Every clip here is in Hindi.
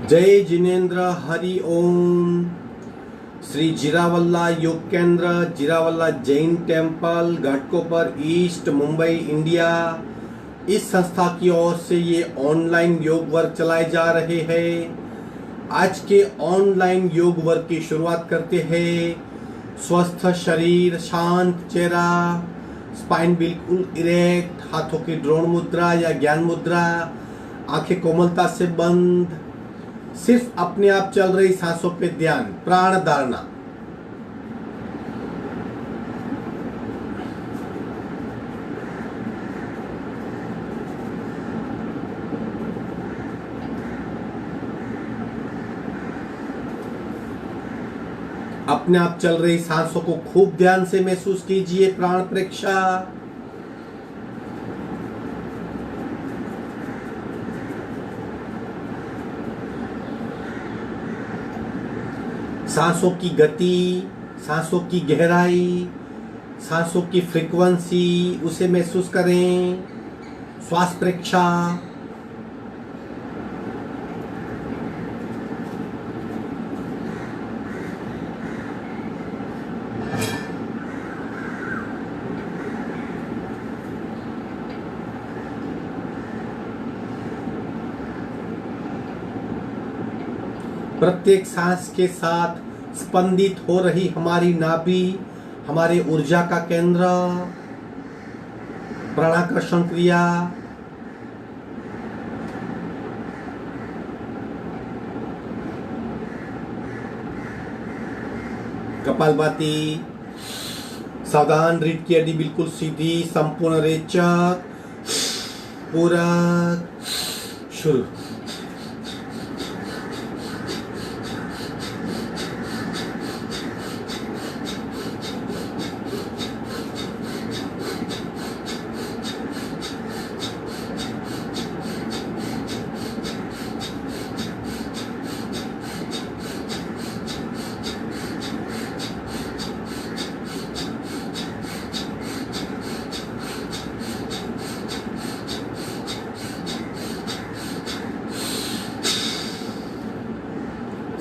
जय जिनेन्द्र हरि ओम। श्री जीरावल्ला योग केंद्र, Jirawala Jain temple, Ghatkopar east, Mumbai, India, इस संस्था की ओर से ये ऑनलाइन योग वर्ग चलाए जा रहे हैं। आज के ऑनलाइन योग वर्ग की शुरुआत करते हैं। स्वस्थ शरीर, शांत चेहरा, स्पाइन बिल्कुल इरेक्ट, हाथों की ड्रोन मुद्रा या ज्ञान मुद्रा, आंखें कोमलता से बंद, सिर्फ अपने आप चल रही सांसों पे ध्यान, प्राण धारणा। अपने आप चल रही सांसों को खूब ध्यान से महसूस कीजिए। प्राण प्रेक्षा। सांसों की गति, सांसों की गहराई, सांसों की फ्रीक्वेंसी, उसे महसूस करें। श्वास प्रेक्षा। प्रत्येक सांस के साथ स्पंदित हो रही हमारी नाभि, हमारे ऊर्जा का केंद्र, प्राणाकर्षण क्रिया। कपालभाति। सावधान, रीढ़ की हड्डी बिल्कुल सीधी, संपूर्ण रेचक, पूरक। शुरू।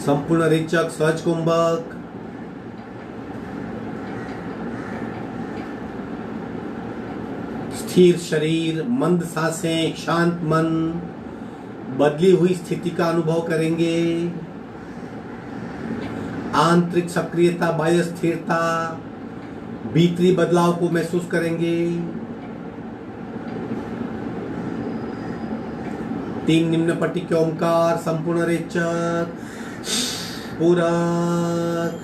संपूर्ण रेचक, सहज कुंभक। स्थिर शरीर, मंद सांसें, शांत मन, बदली हुई स्थिति का अनुभव करेंगे। आंतरिक सक्रियता, बाह्य स्थिरता, भीतरी बदलाव को महसूस करेंगे। 3 निम्न पट्टी के ओंकार, संपूर्ण रेचक, पूरक।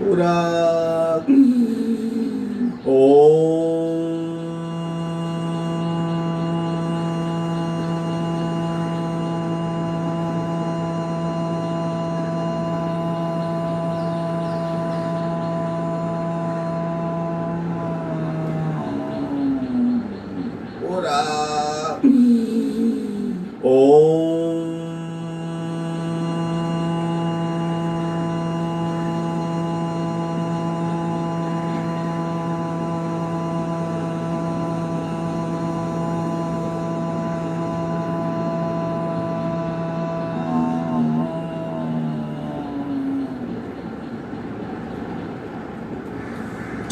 पूरक।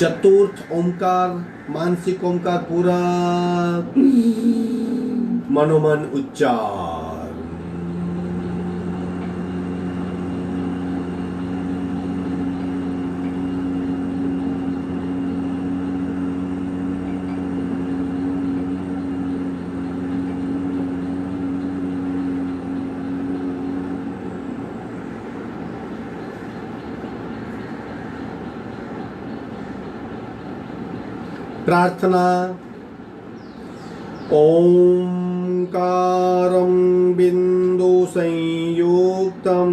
चतुर्थ ओंकार, मानसिक ओंकार, पूरक। मनोमन उच्चार। प्रार्थना। ओंकारं बिंदु संयुक्तं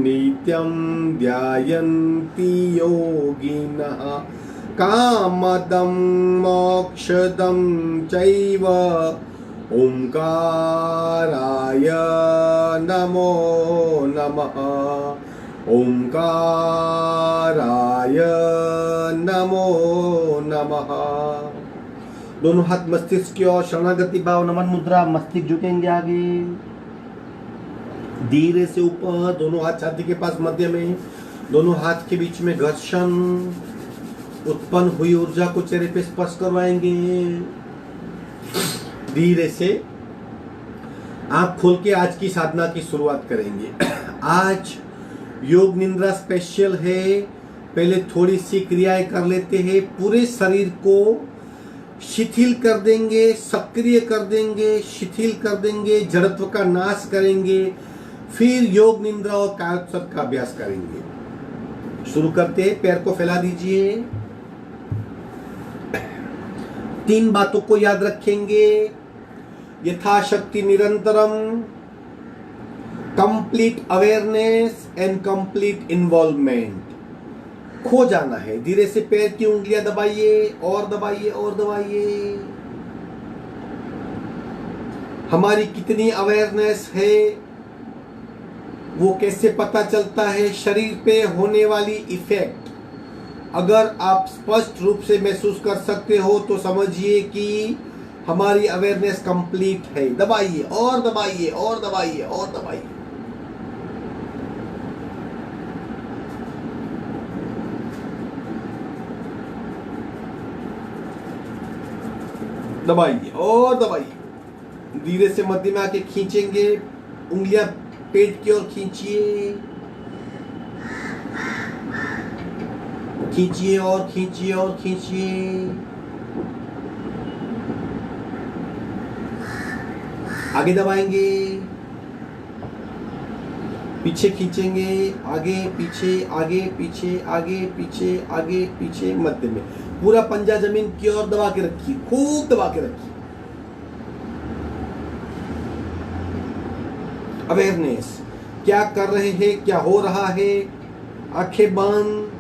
नित्यं ध्यायन्ति योगिनः कामदं मोक्षदं चैव ओंकाराय नमो नमः। ओंकाराय नमो नमः। दोनों हाथ मस्तिष्क की ओर शरणागति भाव नमन मुद्रा, मस्तिष्क झुकेंगे आगे, धीरे से ऊपर, दोनों हाथ छाती के पास मध्य में, दोनों हाथ के बीच में घर्षण, उत्पन्न हुई ऊर्जा को चेहरे पे स्पर्श करवाएंगे। धीरे से आंख खोल के आज की साधना की शुरुआत करेंगे। आज योग निद्रा स्पेशल है। पहले थोड़ी सी क्रियाएं कर लेते हैं। पूरे शरीर को शिथिल कर देंगे, सक्रिय कर देंगे, शिथिल कर देंगे, जड़त्व का नाश करेंगे, फिर योग निद्रा और कायोत्सर्ग का अभ्यास करेंगे। शुरू करते हैं। पैर को फैला दीजिए। 3 बातों को याद रखेंगे। यथाशक्ति निरंतरम, complete awareness and complete involvement. खो जाना है। धीरे से पैर की उंगलियां दबाइए और दबाइए और दबाइए। हमारी कितनी अवेयरनेस है, वो कैसे पता चलता है? शरीर पे होने वाली इफेक्ट अगर आप स्पष्ट रूप से महसूस कर सकते हो तो समझिए कि हमारी अवेयरनेस कंप्लीट है। दबाइए और दबाइए और दबाइए और दबाइए। दबाइए और दबाइए। धीरे से मध्य में आके खींचेंगे। उंगलियां पेट की ओर खींचिए, खींचिए और खींचिए और खींचिए। आगे दबाएंगे, पीछे खींचेंगे, आगे पीछे आगे पीछे आगे पीछे आगे पीछे, मध्य में। पूरा पंजा जमीन की ओर दबा के रखिए, खूब दबा के रखिए। अवेयरनेस, क्या कर रहे हैं, क्या हो रहा है। आंखें बंद,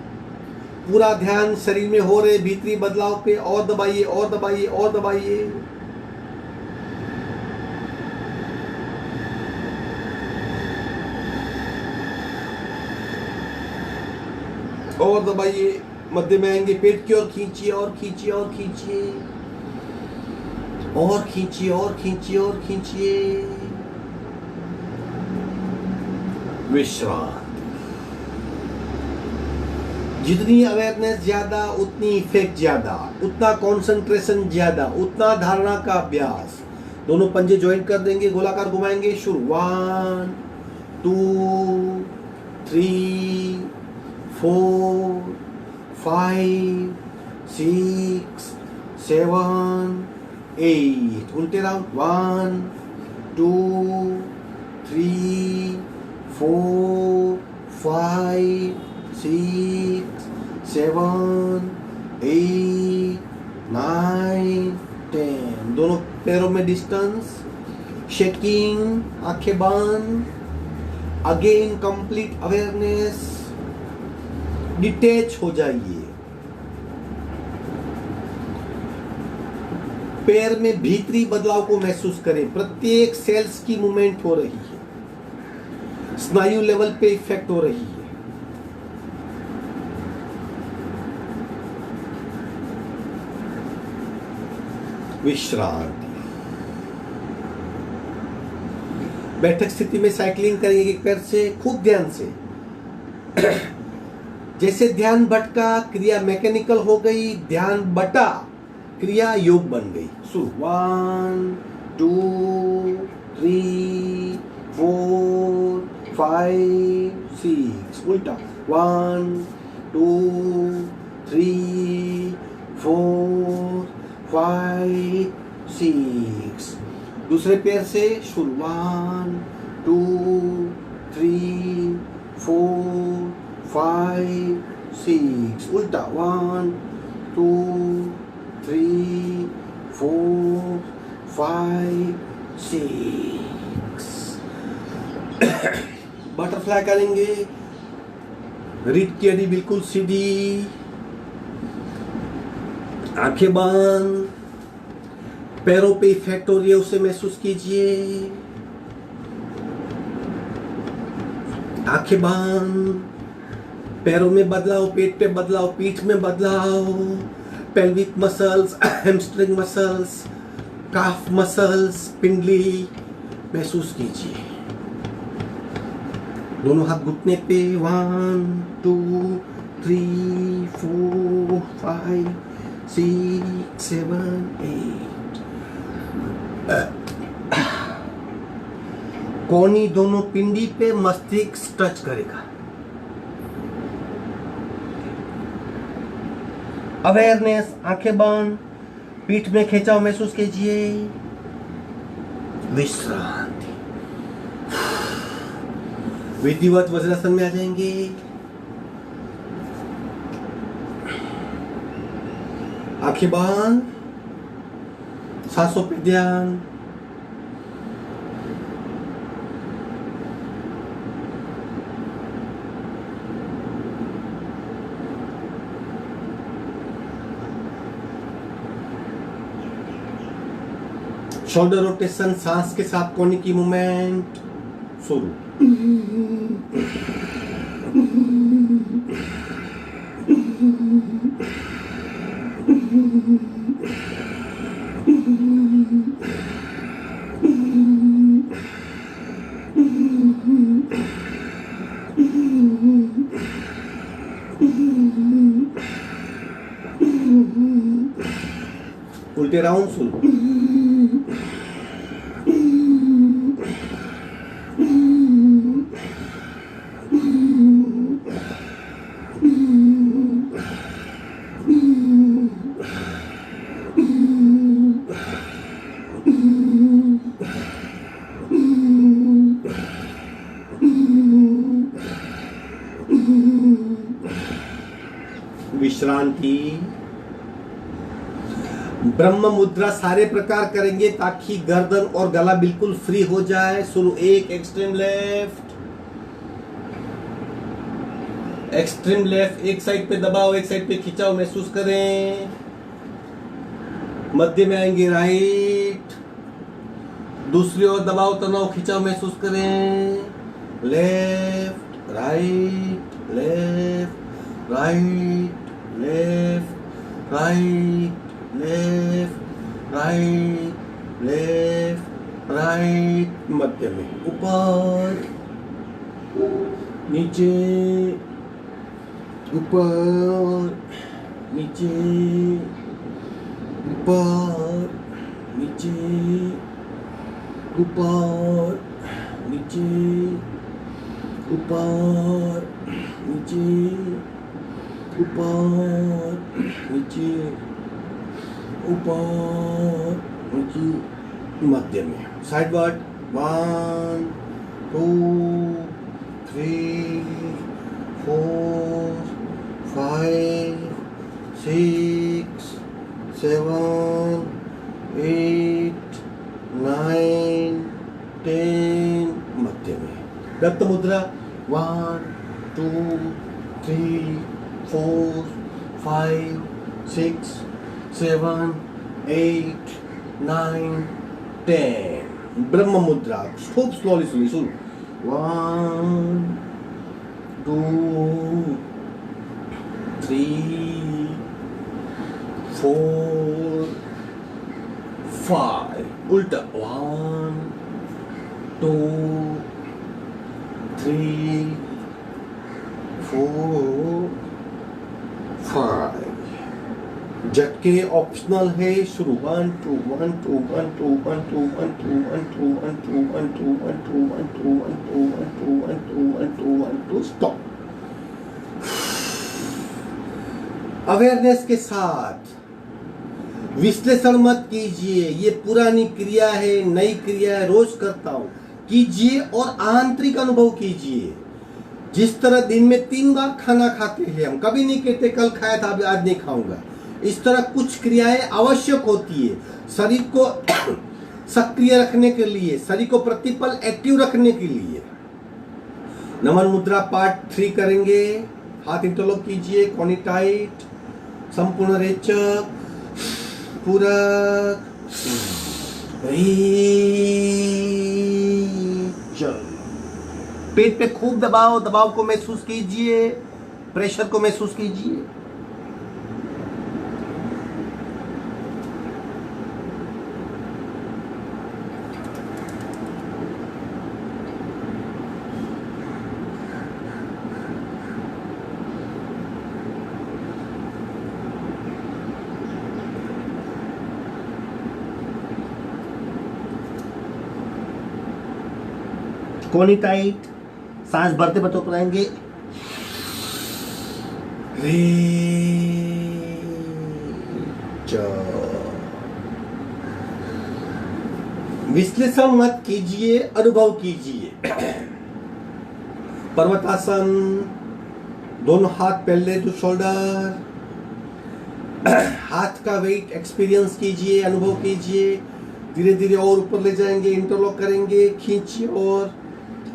पूरा ध्यान शरीर में हो रहे भीतरी बदलाव पे। और दबाइए और दबाइए और दबाइए। और दबाइए। मध्य में आएंगे, पेट की ओर खींचिए और खींचिए और खींचिए और खींचिए और खींचिए और खींचिए। विश्राम। जितनी अवेयरनेस ज्यादा उतनी इफेक्ट ज्यादा, उतना कंसंट्रेशन ज्यादा, उतना धारणा का अभ्यास। दोनों पंजे ज्वाइंट कर देंगे, गोलाकार घुमाएंगे। शुरू। 1 2 3 4 5 6 7 8। उल्टे राउंड। 1 2 3 4 5 6 7 8 9 10। दोनों पैरों में डिस्टेंस, शेकिंग, आंखें बंद। Again complete awareness. डिटेच हो जाइए। पैर में भीतरी बदलाव को महसूस करें। प्रत्येक सेल्स की मूवमेंट हो रही है, स्नायु लेवल पे इफेक्ट हो रही है। विश्रांति। बैठक स्थिति में साइकिलिंग करेंगे एक पैर से, खूब ध्यान से। जैसे ध्यान भटका, क्रिया मैकेनिकल हो गई। ध्यान बटा, क्रिया योग बन गई। शुरू। 1 2 3 4 5 6। उल्टा। 1 2 3 4 5 6। दूसरे पैर से शुरू। 1 2 3 4 5 6। उल्टा। 1 2 3 4 5 6। बटरफ्लाई करेंगे। रीढ़ की हड्डी बिल्कुल सीधी, आंखें बंद, पैरों पे इफेक्ट हो रही है उसे महसूस कीजिए। आंखें बंद, पैरों में बदलाव, पेट पे बदलाव, पीठ में बदलाव, pelvic muscles, hamstring muscles, calf muscles, पिंडली महसूस कीजिए। दोनों हाथ घुटने पे, 1 2 3 4 5 6 7 8। कोहनी दोनों पिंडी पे मस्तिष्क टच करेगा। अवेयरनेस, आंखें बंद, पीठ में खिंचाव महसूस कीजिए। विश्रांति, विधिवत वज्रासन में आ जाएंगे। आंखें बंद, सांसों पे ध्यान। शोल्डर रोटेशन, सांस के साथ कोहनी की मूवमेंट शुरू। उल्टे राउंड शुरू। विश्रांति, ब्रह्म मुद्रा सारे प्रकार करेंगे ताकि गर्दन और गला बिल्कुल फ्री हो जाए। शुरू। एक एक्सट्रीम लेफ्ट, एक साइड पे दबाओ, एक साइड पे खिंचाव महसूस करें। मध्य में आएंगे राइट, दूसरी ओर दबाओ, तनाव, खिंचाव महसूस करें। Left right, left right, left right, left right, left right. मध्य में ऊपर नीचे, ऊपर नीचे, ऊपर नीचे, ऊपर नीचे, ऊपर नीचे, ऊपर नीचे, ऊपर नीचे। मध्य में साइडवर्ड, 1 2 3 4 5 6 7 8 9 10। मध्य में दत्त मुद्रा, 1 2 3 4 5 6 7 8 9 10। ब्रह्म मुद्रा खूब स्लोली सुनी। सुन। 1 2 3 4 5। उल्टा, 1 2 3 4 5। झटके ऑप्शनल है। शुरू। 1 2 1 2 1 2 1 2 1 2 1 2 1 2 1 2 1 2 1 2 1 2 1 2 1 2 1 2 1 2। स्टॉप। अवेयरनेस के साथ विश्लेषण मत कीजिए, ये पुरानी क्रिया है, नई क्रिया है, रोज करता हूं। कीजिए और आंतरिक अनुभव कीजिए। जिस तरह दिन में 3 बार खाना खाते हैं हम, कभी नहीं कहते कल खाया था आज नहीं खाऊंगा। इस तरह कुछ क्रियाएं आवश्यक होती है शरीर को सक्रिय रखने के लिए, शरीर को प्रतिपल एक्टिव रखने के लिए। नमन मुद्रा पार्ट 3 करेंगे। हाथ इंटरलॉक कीजिए, कोहनी टाइट, संपूर्ण रेचक, पूरक पेट पे खूब दबाव, दबाव को महसूस कीजिए, प्रेशर को महसूस कीजिए। कोनी टाइट, सांस भरते भरते ऊपराएंगे। विश्लेषण मत कीजिए, अनुभव कीजिए। पर्वतासन, दोनों हाथ पहले टू शोल्डर, हाथ का वेट एक्सपीरियंस कीजिए, अनुभव कीजिए। धीरे धीरे और ऊपर ले जाएंगे, इंटरलॉक करेंगे, खींचिए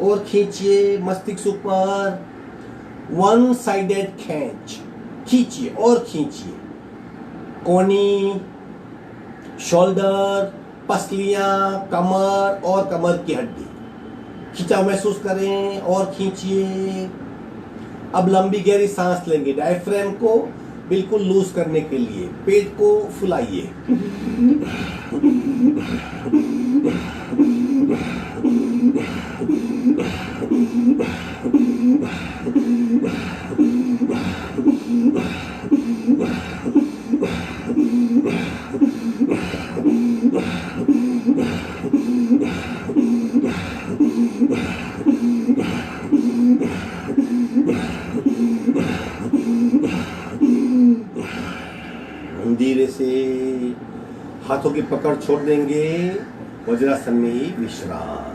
और खींचिए मस्तिष्क ऊपर। वन साइडेड खींचिए और खींचिए। कोनी, शोल्डर, पसलियां, कमर और कमर की हड्डी खिंचाव महसूस करें और खींचिए। अब लंबी गहरी सांस लेंगे, डायफ्राम को बिल्कुल लूज करने के लिए। पेट को फुलाइए। धीरे से हाथों की पकड़ छोड़ देंगे, वज्रासन में ही विश्राम।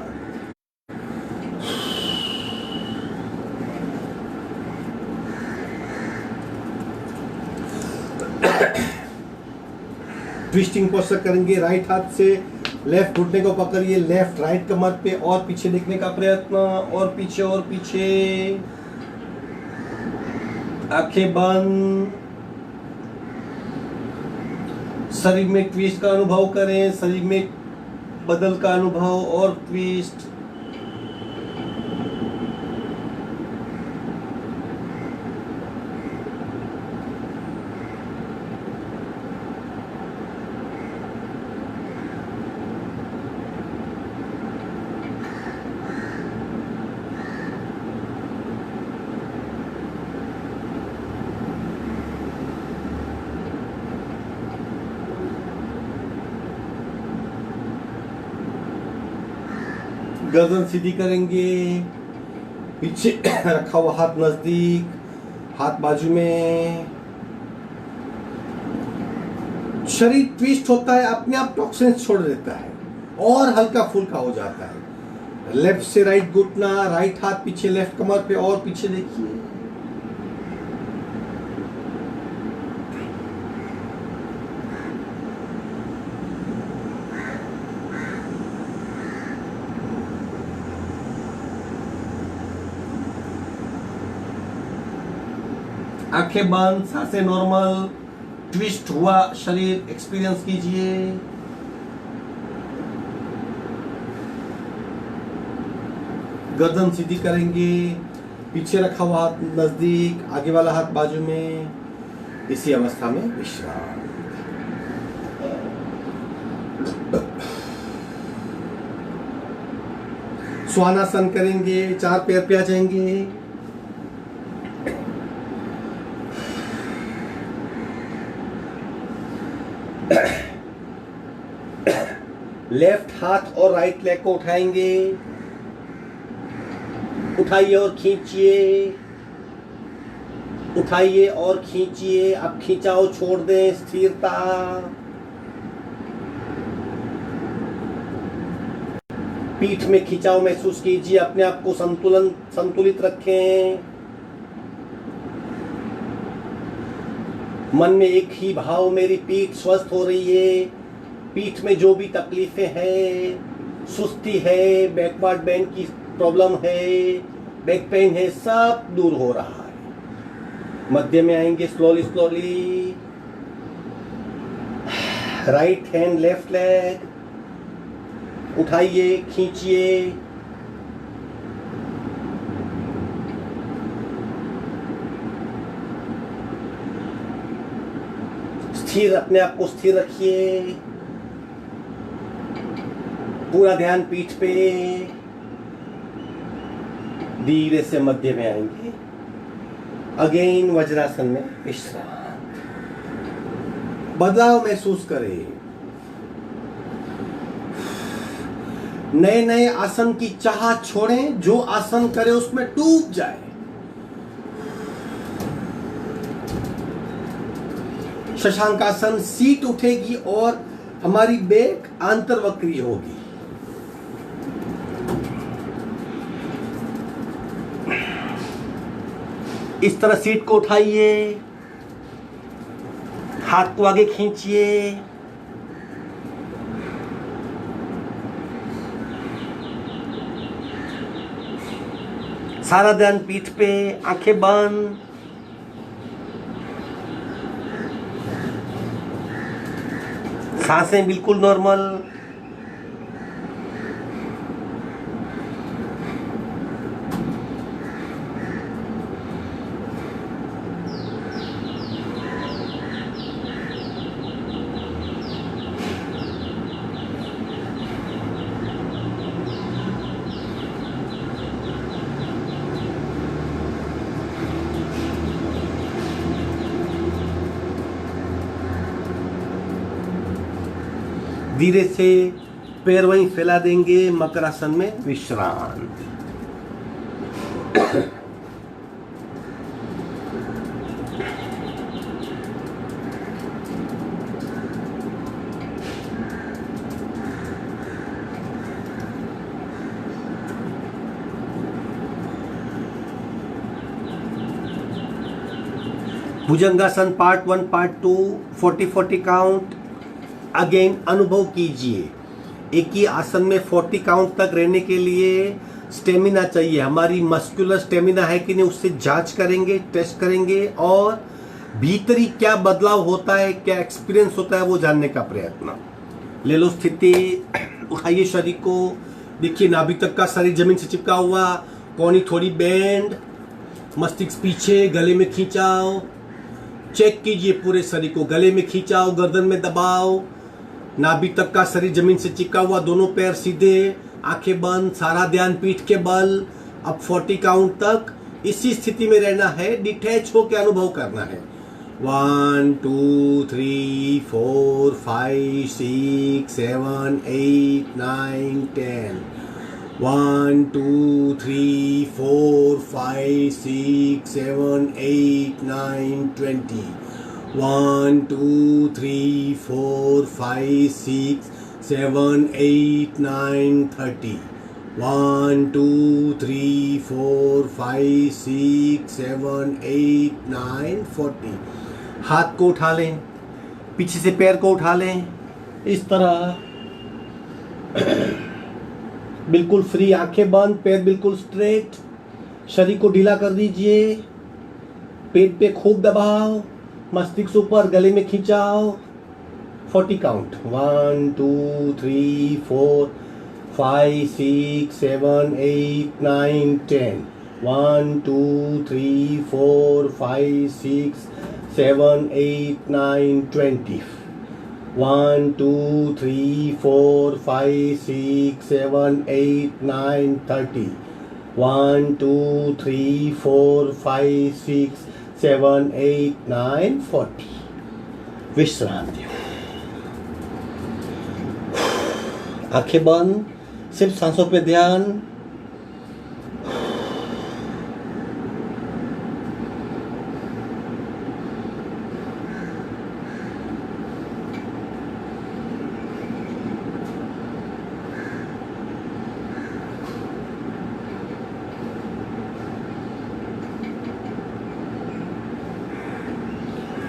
ट्विस्टिंग पोस्चर करेंगे। राइट हाथ से लेफ्ट घुटने को पकड़िए, लेफ्ट राइट कमर पे और पीछे देखने का प्रयत्न, और पीछे आंखें बंद। शरीर में ट्विस्ट का अनुभव करें, शरीर में बदल का अनुभव और ट्विस्ट। गर्दन सीधी करेंगे, पीछे रखा हुआ हाथ नजदीक, हाथ बाजू में। शरीर ट्विस्ट होता है, अपने आप टॉक्सिन्स छोड़ देता है और हल्का फुल्का हो जाता है। लेफ्ट से राइट घुटना, राइट हाथ पीछे लेफ्ट कमर पे और पीछे देखिए। आंखें बंद, सांसें नॉर्मल, ट्विस्ट हुआ शरीर एक्सपीरियंस कीजिए। गर्दन सीधी करेंगे, पीछे रखा हुआ हाथ नजदीक, आगे वाला हाथ बाजू में। इसी अवस्था में विश्राम। स्वानासन करेंगे, चार पैर पे आ जाएंगे। लेफ्ट हाथ और राइट लेग को उठाएंगे, उठाइए और खींचिए, उठाइए और खींचिए। अब खिंचाव छोड़ दें, स्थिरता। पीठ में खिंचाव महसूस कीजिए, अपने आप को संतुलित रखें। मन में एक ही भाव, मेरी पीठ स्वस्थ हो रही है। पीठ में जो भी तकलीफें हैं, सुस्ती है, बैकवर्ड बेन की प्रॉब्लम है, बैक पेन है, सब दूर हो रहा है। मध्य में आएंगे slowly slowly. Right hand left leg, उठाइए, खींचिए, स्थिर, अपने आप को स्थिर रखिए, पूरा ध्यान पीठ पे। धीरे से मध्य में आएंगे, अगेन वज्रासन में विश्राम। बदलाव महसूस करें। नए नए आसन की चाह छोड़ें, जो आसन करे उसमें डूब जाए। शशांकासन, सीट उठेगी और हमारी बैक आंतरवक्री होगी। इस तरह सीट को उठाइए, हाथ को आगे खींचिए, सारा ध्यान पीठ पे, आंखें बंद। सांसें बिल्कुल नॉर्मल। धीरे से पैर वहीं फैला देंगे, मकरासन में विश्राम। भुजंगासन पार्ट 1 पार्ट 2 40-40 काउंट। अगेन अनुभव कीजिए, एक ही आसन में 40 काउंट तक रहने के लिए स्टेमिना चाहिए। हमारी मस्कुलर स्टेमिना है कि नहीं, उससे जांच करेंगे, टेस्ट करेंगे और भीतरी क्या बदलाव होता है, क्या एक्सपीरियंस होता है, वो जानने का प्रयत्न। ले लो स्थिति, उठाइए शरीर को, देखिए नाभि तक का शरीर जमीन से चिपका हुआ, कोहनी थोड़ी बेंड, मस्तिष्क पीछे, गले में खींचाओ। चेक कीजिए पूरे शरीर को, गले में खींचाओ, गर्दन में दबाओ, नाभि तक का शरीर जमीन से चिपका हुआ, दोनों पैर सीधे, आंखें बंद, सारा ध्यान पीठ के बल। अब 40 काउंट तक इसी स्थिति में रहना है, डिटैच होकर अनुभव करना है। 1 2 3 4 5 6 7 8 9 10। 1 2 3 4 5 6 7 8 9 20। 1 2 3 4 5 6 7 8 9 30। 1 2 3 4 5 6 7 8 9 40। हाथ को उठा लें, पीछे से पैर को उठा लें, इस तरह बिल्कुल फ्री, आंखें बंद, पैर बिल्कुल स्ट्रेट, शरीर को ढीला कर दीजिए, पेट पे खूब दबाओ, मस्तिष्क ऊपर, गले में खींचाओ। 40 काउंट। 1 2 3 4 5 6 7 8 9 10। 1 2 3 4 5 6 7 8 9 20। 1 2 3 4 5 6 7 8 9 30। 1 2 3 4 5 6 7 8 9 40। विश्रांति। आंखें बंद, सिर्फ सांसों पे ध्यान।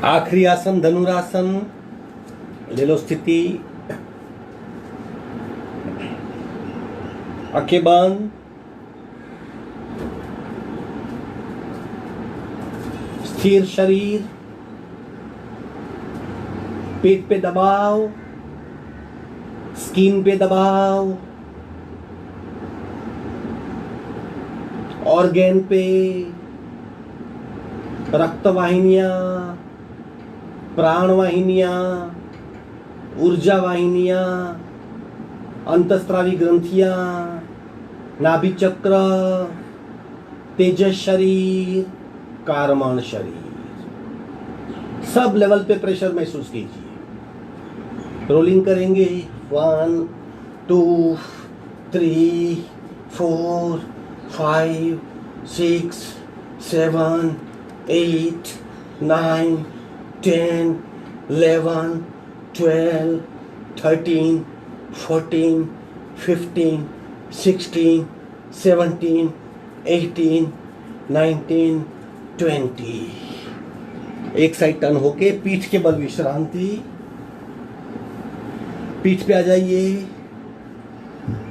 आखिरी आसन धनुरासन। ले लो स्थिति, आंखें बंद, स्थिर शरीर, पेट पे दबाव, स्किन पे दबाव, ऑर्गेन पे, रक्त वाहिनियां, प्राण वाहिनियां, ऊर्जा वाहिनियां, अंतस्त्रावी ग्रंथियां, नाभि चक्र, तेजस शरीर, कारमान शरीर, सब लेवल पे प्रेशर महसूस कीजिए। रोलिंग करेंगे 1 2 3 4 5 6 7 8 9 10 11 12 13 14 15 16 17 18 19 20। एक साइड टर्न होके पीठ के बल विश्रांति, पीठ पे आ जाइए,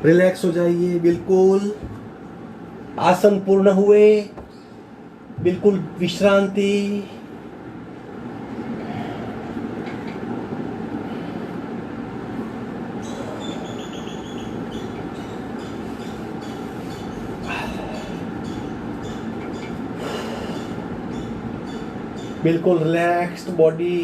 रिलैक्स हो जाइए। बिल्कुल आसन पूर्ण हुए, बिल्कुल विश्रांति। बिल्कुल रिलैक्स्ड बॉडी।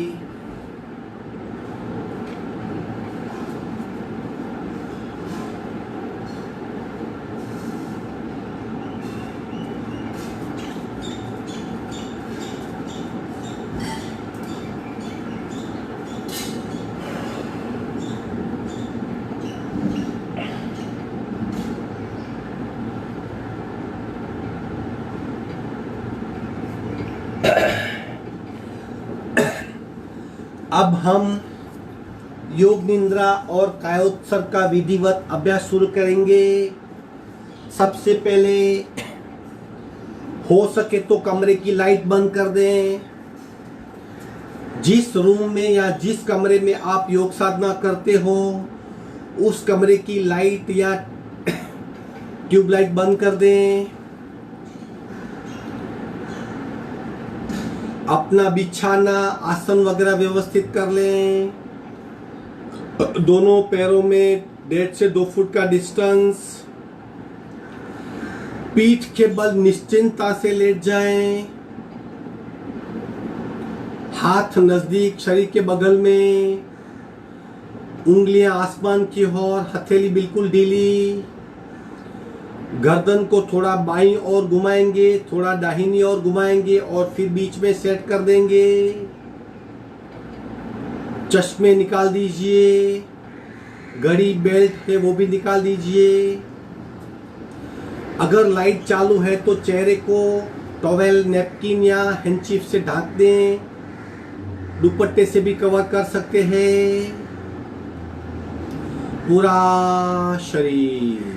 अब हम योग निंद्रा और कायोत्सर्ग का विधिवत अभ्यास शुरू करेंगे। सबसे पहले हो सके तो कमरे की लाइट बंद कर दें। जिस रूम में या जिस कमरे में आप योग साधना करते हो उस कमरे की लाइट या ट्यूबलाइट बंद कर दें। अपना बिछाना आसन वगैरह व्यवस्थित कर लें। दोनों पैरों में 1.5 से 2 फुट का डिस्टेंस। पीठ के बल निश्चिंतता से लेट जाएं। हाथ नजदीक शरीर के बगल में, उंगलियां आसमान की ओर, हथेली बिल्कुल ढीली। गर्दन को थोड़ा बाईं ओर घुमाएंगे, थोड़ा दाहिनी ओर घुमाएंगे और फिर बीच में सेट कर देंगे। चश्मे निकाल दीजिए, घड़ी बेल्ट है वो भी निकाल दीजिए। अगर लाइट चालू है तो चेहरे को टॉवेल, नैपकिन या हैंडचीफ से ढक दें। दुपट्टे से भी कवर कर सकते हैं। पूरा शरीर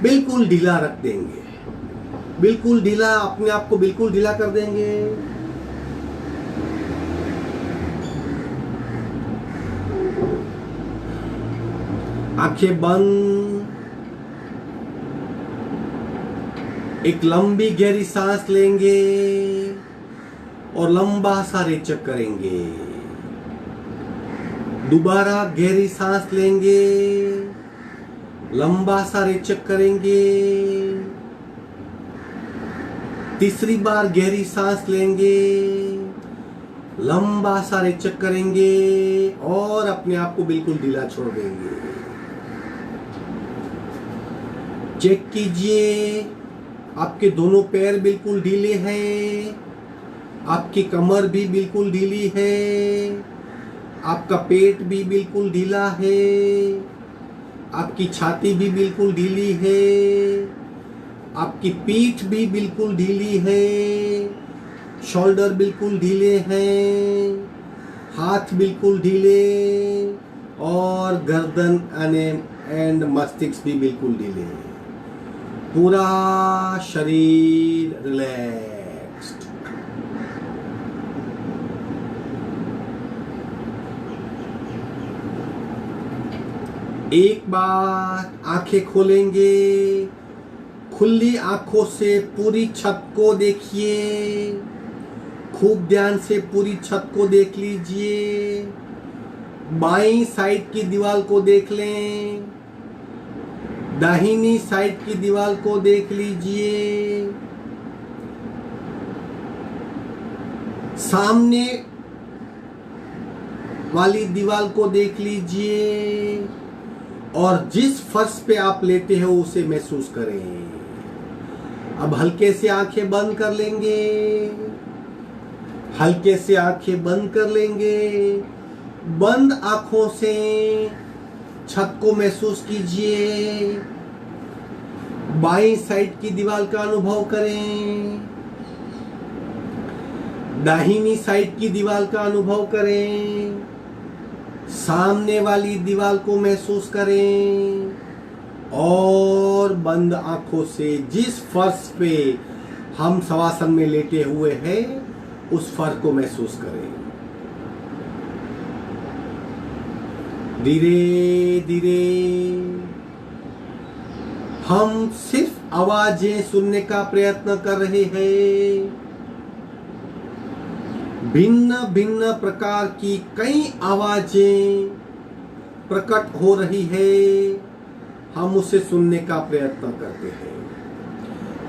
बिल्कुल ढीला रख देंगे, बिल्कुल ढीला, अपने आप को बिल्कुल ढीला कर देंगे। आंखें बंद। एक लंबी गहरी सांस लेंगे और लंबा सा रेचक करेंगे। दोबारा गहरी सांस लेंगे, लंबा सा रेचक करेंगे। तीसरी बार गहरी सांस लेंगे, लंबा सा रेचक करेंगे और अपने आप को बिल्कुल ढीला छोड़ देंगे। चेक कीजिए, आपके दोनों पैर बिल्कुल ढीले हैं, आपकी कमर भी बिल्कुल ढीली है, आपका पेट भी बिल्कुल ढीला है, आपकी छाती भी बिल्कुल ढीली है, आपकी पीठ भी बिल्कुल ढीली है, शोल्डर बिल्कुल ढीले हैं, हाथ बिल्कुल ढीले और गर्दन एंड मस्तिष्क भी बिल्कुल ढीले हैं। पूरा शरीर रिलैक्स्ड। एक बार आंखें खोलेंगे, खुली आंखों से पूरी छत को देखिए, खूब ध्यान से पूरी छत को देख लीजिए। बाईं साइड की दीवार को देख लें, दाहिनी साइड की दीवार को देख लीजिए, सामने वाली दीवार को देख लीजिए और जिस फर्श पे आप लेटे हो उसे महसूस करें। अब हल्के से आंखें बंद कर लेंगे, हल्के से आंखें बंद कर लेंगे। बंद आंखों से छत को महसूस कीजिए, बाईं साइड की दीवार का अनुभव करें, दाहिनी साइड की दीवार का अनुभव करें, सामने वाली दीवार को महसूस करें और बंद आंखों से जिस फर्श पे हम शवासन में लेटे हुए हैं उस फर्श को महसूस करें। धीरे धीरे हम सिर्फ आवाजें सुनने का प्रयत्न कर रहे हैं। भिन्न भिन्न प्रकार की कई आवाजें प्रकट हो रही है, हम उसे सुनने का प्रयत्न करते हैं।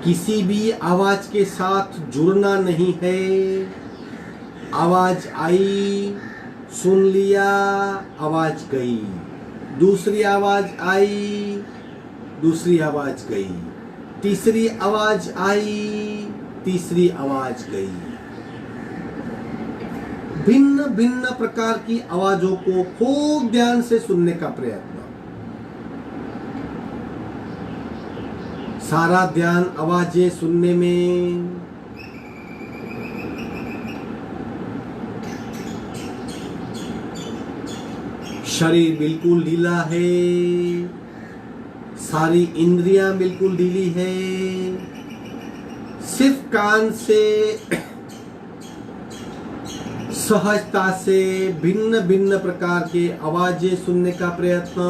किसी भी आवाज के साथ जुड़ना नहीं है। आवाज आई, सुन लिया, आवाज गई, दूसरी आवाज आई, दूसरी आवाज गई, तीसरी आवाज आई, तीसरी आवाज गई। भिन्न भिन्न प्रकार की आवाजों को खूब ध्यान से सुनने का प्रयत्न। सारा ध्यान आवाजें सुनने में। शरीर बिल्कुल ढीला है, सारी इंद्रियां बिल्कुल ढीली है। सिर्फ कान से सहजता से भिन्न भिन्न प्रकार के आवाजें सुनने का प्रयत्न।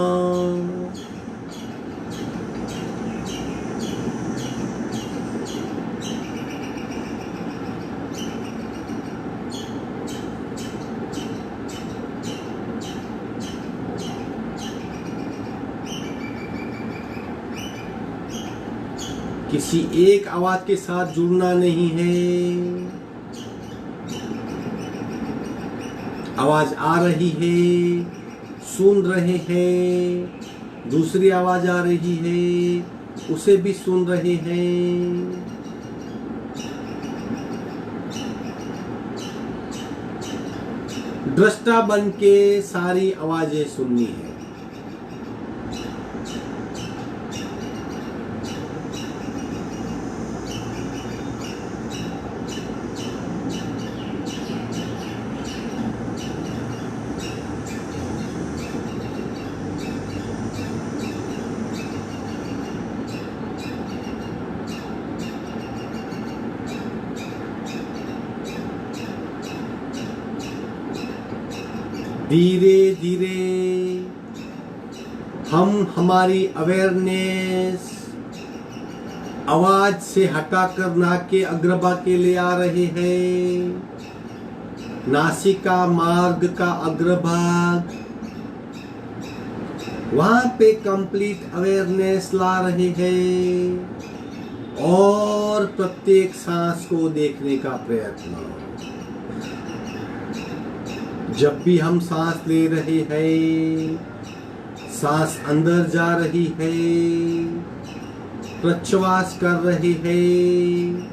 किसी एक आवाज के साथ जुड़ना नहीं है। आवाज आ रही है, सुन रहे हैं, दूसरी आवाज आ रही है, उसे भी सुन रहे हैं। दृष्टा बन के सारी आवाजें सुननी है। धीरे धीरे हम हमारी अवेयरनेस आवाज से हटाकर नाक के अग्रभाग के लिए आ रहे हैं। नासिका मार्ग का अग्रभाग, वहां पे कंप्लीट अवेयरनेस ला रहे हैं और प्रत्येक सांस को देखने का प्रयत्न। जब भी हम सांस ले रहे हैं, सांस अंदर जा रही है, प्रश्वास कर रहे हैं,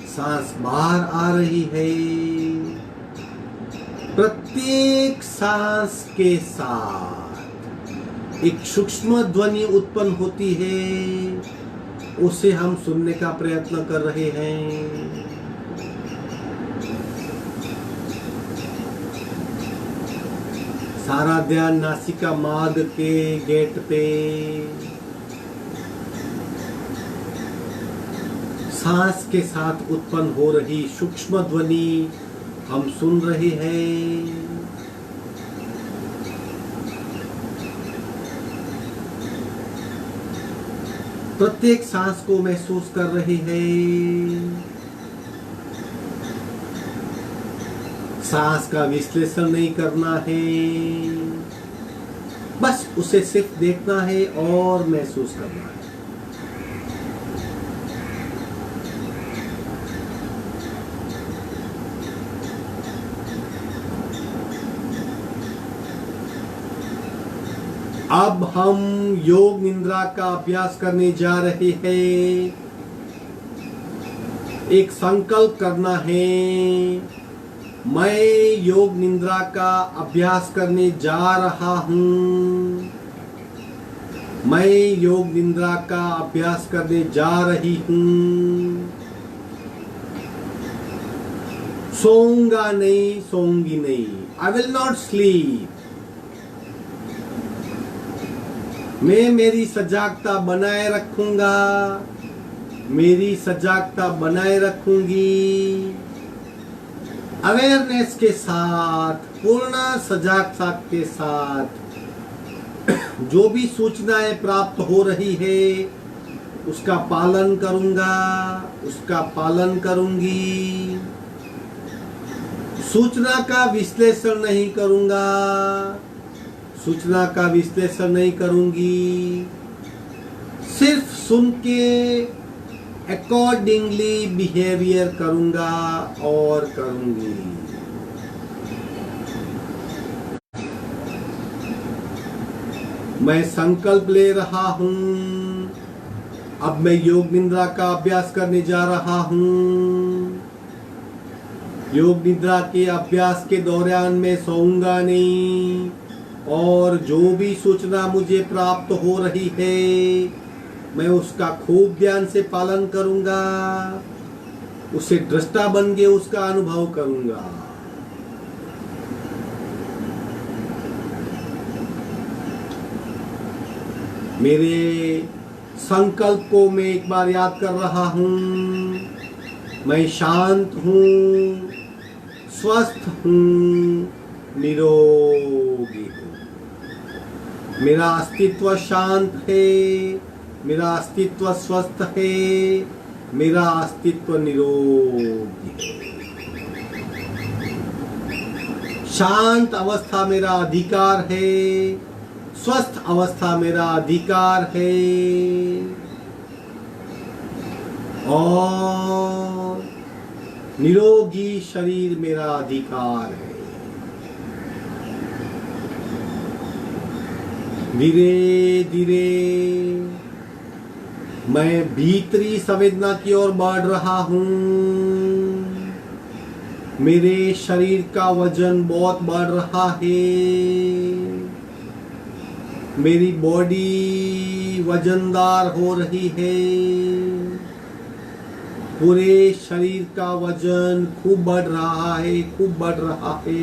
सांस बाहर आ रही है। प्रत्येक सांस के साथ एक सूक्ष्म ध्वनि उत्पन्न होती है, उसे हम सुनने का प्रयत्न कर रहे हैं। सारा ध्यान नासिका मार्ग के गेट पे सांस के साथ उत्पन्न हो रही सूक्ष्म ध्वनि हम सुन रहे हैं। प्रत्येक सांस को महसूस कर रहे हैं। सांस का विश्लेषण नहीं करना है, बस उसे सिर्फ देखना है और महसूस करना है। अब हम योग निद्रा का अभ्यास करने जा रहे हैं। एक संकल्प करना है, मैं योग निद्रा का अभ्यास करने जा रहा हूं। मैं योग निद्रा का अभ्यास करने जा रही हूं। सोऊंगा नहीं, सोऊंगी नहीं। I will not sleep. मैं मेरी सजागता बनाए रखूंगा, मेरी सजागता बनाए रखूंगी। अवेयरनेस के साथ, पूर्ण सजागता के साथ जो भी सूचनाएं प्राप्त हो रही है उसका पालन करूंगा, उसका पालन करूंगी। सूचना का विश्लेषण नहीं करूंगा, सूचना का विश्लेषण नहीं करूंगी। सिर्फ सुन के अकॉर्डिंगली बिहेवियर करूंगा और करूंगी। मैं संकल्प ले रहा हूं, अब मैं योग निद्रा का अभ्यास करने जा रहा हूं। योग निद्रा के अभ्यास के दौरान मैं सोऊंगा नहीं और जो भी सूचना मुझे प्राप्त हो रही है मैं उसका खूब ध्यान से पालन करूंगा, उसे दृष्टा बन के उसका अनुभव करूंगा। मेरे संकल्प को मैं एक बार याद कर रहा हूं। मैं शांत हूं, स्वस्थ हूं, निरोगी हूं। मेरा अस्तित्व शांत है, मेरा अस्तित्व स्वस्थ है, मेरा अस्तित्व निरोगी है। शांत अवस्था मेरा अधिकार है, स्वस्थ अवस्था मेरा अधिकार है और निरोगी शरीर मेरा अधिकार है। धीरे धीरे मैं भीतरी संवेदना की ओर बढ़ रहा हूं। मेरे शरीर का वजन बहुत बढ़ रहा है। मेरी बॉडी वजनदार हो रही है। पूरे शरीर का वजन खूब बढ़ रहा है, खूब बढ़ रहा है।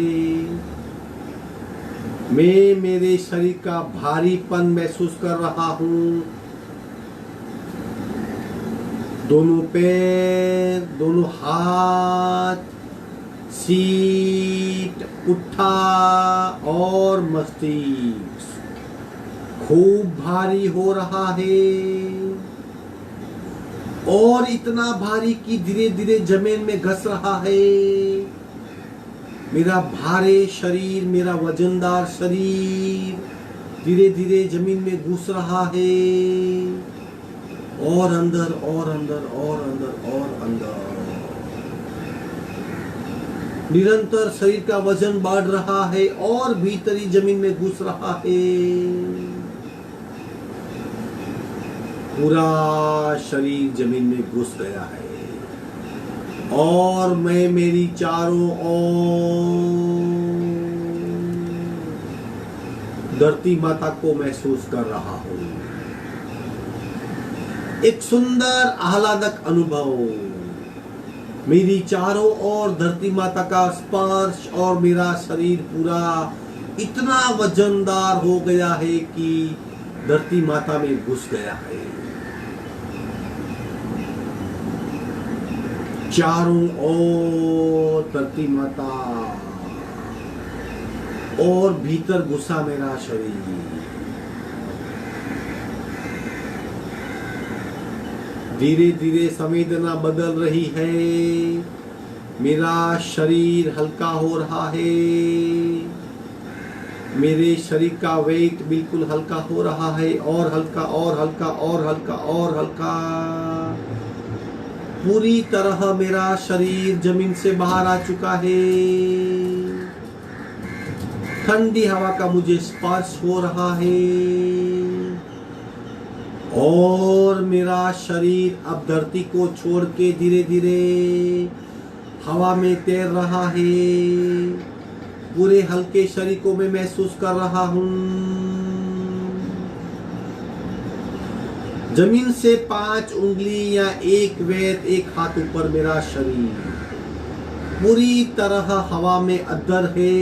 मैं मेरे शरीर का भारीपन महसूस कर रहा हूं। दोनों पैर, दोनों हाथ, सीट, पुट्ठा और मस्तिष्क खूब भारी हो रहा है और इतना भारी कि धीरे धीरे जमीन में घस रहा है। मेरा भारे शरीर, मेरा वजनदार शरीर धीरे धीरे जमीन में घुस रहा है और अंदर और अंदर और अंदर और अंदर। निरंतर शरीर का वजन बढ़ रहा है और भीतरी जमीन में घुस रहा है। पूरा शरीर जमीन में घुस गया है और मैं मेरी चारों ओर धरती माता को महसूस कर रहा हूं। एक सुंदर आह्लादक अनुभव। मेरी चारों ओर धरती माता का स्पर्श और मेरा शरीर पूरा इतना वजनदार हो गया है कि धरती माता में घुस गया है। चारों ओर धरती माता और भीतर घुसा मेरा शरीर। धीरे धीरे संवेदना बदल रही है। मेरा शरीर हल्का हो रहा है। मेरे शरीर का वेट बिल्कुल हल्का हो रहा है, और हल्का और हल्का और हल्का और हल्का। पूरी तरह मेरा शरीर जमीन से बाहर आ चुका है। ठंडी हवा का मुझे स्पर्श हो रहा है, और मेरा शरीर अब धरती को छोड़ के धीरे धीरे हवा में तैर रहा है। पूरे हल्के शरीर को मैं महसूस कर रहा हूँ। जमीन से 5 उंगली या एक वेद एक हाथ ऊपर मेरा शरीर पूरी तरह हवा में अद्दर है,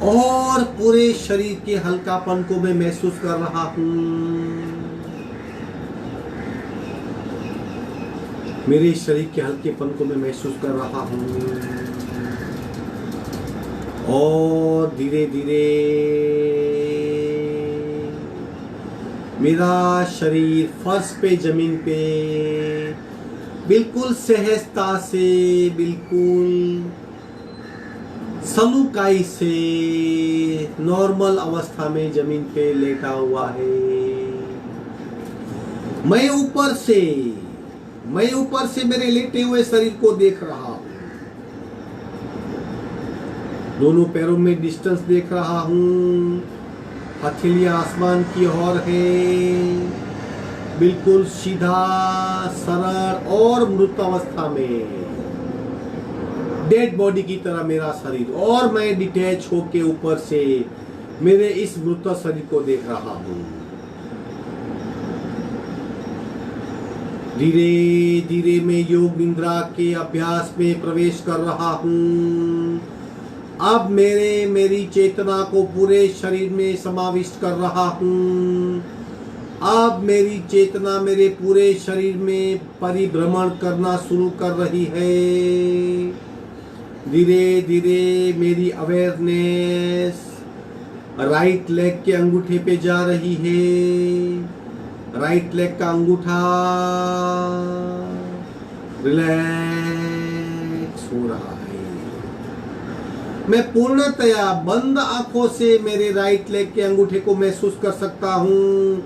और पूरे शरीर के हल्कापन को मैं महसूस कर रहा हूँ। मेरे शरीर के हल्केपन को मैं महसूस कर रहा हूँ, और धीरे धीरे मेरा शरीर फर्श पे, जमीन पे बिल्कुल सहजता से, बिल्कुल सलूकाई से नॉर्मल अवस्था में जमीन पे लेटा हुआ है। मैं ऊपर से मेरे लेटे हुए शरीर को देख रहा हूं। दोनों पैरों में डिस्टेंस देख रहा हूं। हथेलियां आसमान की ओर है, बिल्कुल सीधा, सरल और मृत अवस्था में, डेड बॉडी की तरह मेरा शरीर, और मैं डिटैच होके ऊपर से मेरे इस मृत शरीर को देख रहा हूं। धीरे धीरे मैं योग निद्रा के अभ्यास में प्रवेश कर रहा हूं। अब मेरी चेतना को पूरे शरीर में समाविष्ट कर रहा हूं। अब मेरी चेतना मेरे पूरे शरीर में परिभ्रमण करना शुरू कर रही है। धीरे धीरे मेरी अवेयरनेस राइट लेग के अंगूठे पे जा रही है। राइट लेग का अंगूठा रिलैक्स हो रहा है। मैं पूर्णतया बंद आंखों से मेरे राइट लेग के अंगूठे को महसूस कर सकता हूँ,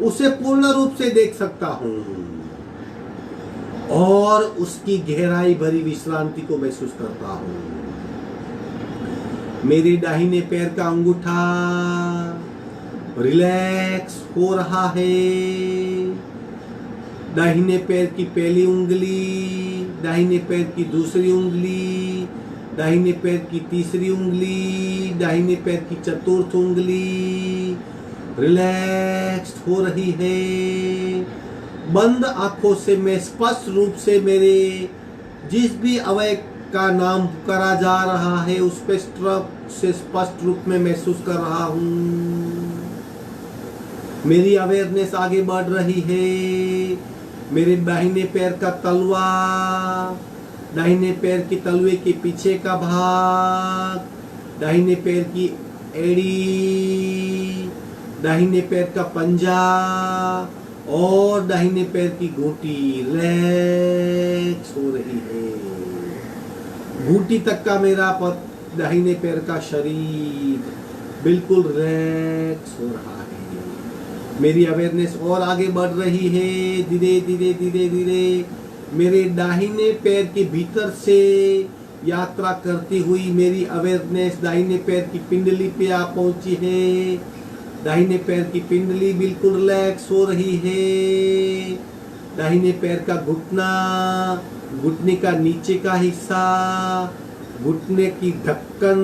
उसे पूर्ण रूप से देख सकता हूँ, और उसकी गहराई भरी विश्रांति को महसूस करता हूँ। मेरे दाहिने पैर का अंगूठा रिलैक्स हो रहा है। दाहिने पैर की पहली उंगली, दाहिने पैर की दूसरी उंगली, दाहिने पैर की तीसरी उंगली, दाहिने पैर की चतुर्थ उंगली रिलैक्स हो रही है। बंद आंखों से मैं स्पष्ट रूप से मेरे जिस भी अवयव का नाम पुकारा जा रहा है उस पे स्पष्ट रूप में महसूस कर रहा हूँ। मेरी अवेयरनेस आगे बढ़ रही है। मेरे दाहिने पैर का तलवा, दाहिने पैर के तलवे के पीछे का भाग, दाहिने पैर की एड़ी, दाहिने पैर का पंजा और दाहिने पैर की घूंटी रिलैक्स हो रही है। घूंटी तक का मेरा दाहिने पैर का शरीर बिल्कुल रिलैक्स हो रहा है। मेरी अवेयरनेस और आगे बढ़ रही है। धीरे धीरे धीरे धीरे मेरे दाहिने पैर के भीतर से यात्रा करती हुई मेरी अवेयरनेस दाहिने पैर की पिंडली पे आ पहुंची है। दाहिने पैर की पिंडली बिल्कुल रिलैक्स हो रही है। दाहिने पैर का घुटना, घुटने का नीचे का हिस्सा, घुटने की ढक्कन,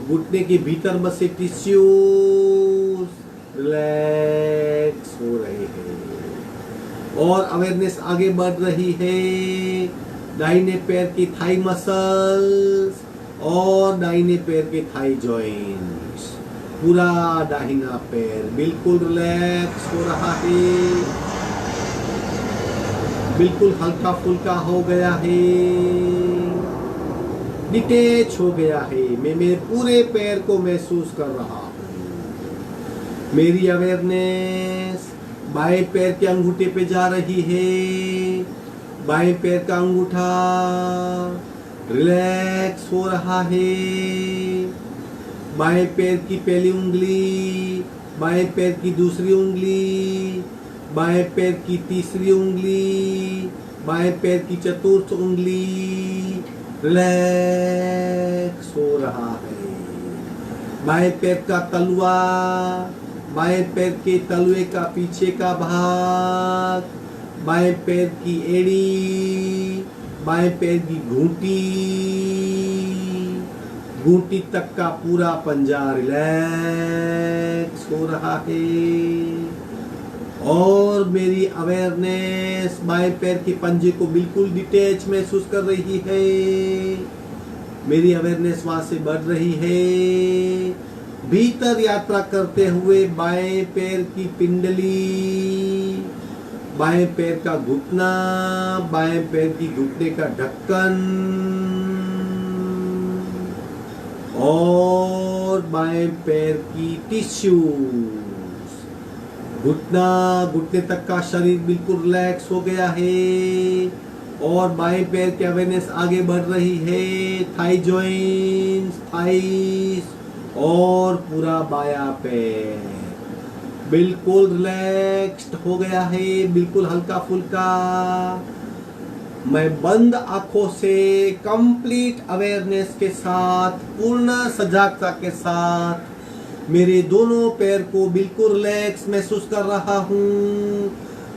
घुटने के भीतर बसे टिश्यू रिलैक्स हो रहे हैं, और अवेयरनेस आगे बढ़ रही है। दाहिने पैर की थाई मसल्स और दाहिने पैर के थाई जॉइंट्स, पूरा दाहिना पैर बिल्कुल रिलैक्स हो रहा है, बिल्कुल हल्का फुल्का हो गया है, डिटैच हो गया है। मैं मेरे पूरे पैर को महसूस कर रहा हूँ। मेरी अवेयरनेस बाएं पैर के अंगूठे पे जा रही है। बाएं पैर का अंगूठा रिलैक्स हो रहा है। बाएं पैर की पहली उंगली, बाएं पैर की दूसरी उंगली, बाएं पैर की तीसरी उंगली, बाएं पैर की चतुर्थ उंगली रिलैक्स हो रहा है। बाएं पैर का तलवा, बाएं पैर के तलवे का पीछे का भाग, बाएं पैर की एड़ी, बाएं पैर की घूंटी, घूंटी तक का पूरा पंजा रिलैक्स हो रहा है। और मेरी अवेयरनेस बाएं पैर के पंजे को बिल्कुल डिटैच महसूस कर रही है। मेरी अवेयरनेस वहां से बढ़ रही है। भीतर यात्रा करते हुए बाएं पैर की पिंडली, बाएं पैर का घुटना, बाएं पैर की घुटने का ढक्कन और बाएं पैर की टिश्यू। घुटना, घुटने तक का शरीर बिल्कुल रिलैक्स हो गया है और बाएं पैर की अवेयरनेस आगे बढ़ रही है। थाई जॉइंट्स, थाइस और पूरा बायां पैर बिल्कुल रिलैक्स्ड हो गया है, बिल्कुल हल्का फुल्का। मैं बंद आंखों से कंप्लीट अवेयरनेस के साथ, पूर्ण सजगता के साथ मेरे दोनों पैर को बिल्कुल रिलैक्स महसूस कर रहा हूँ,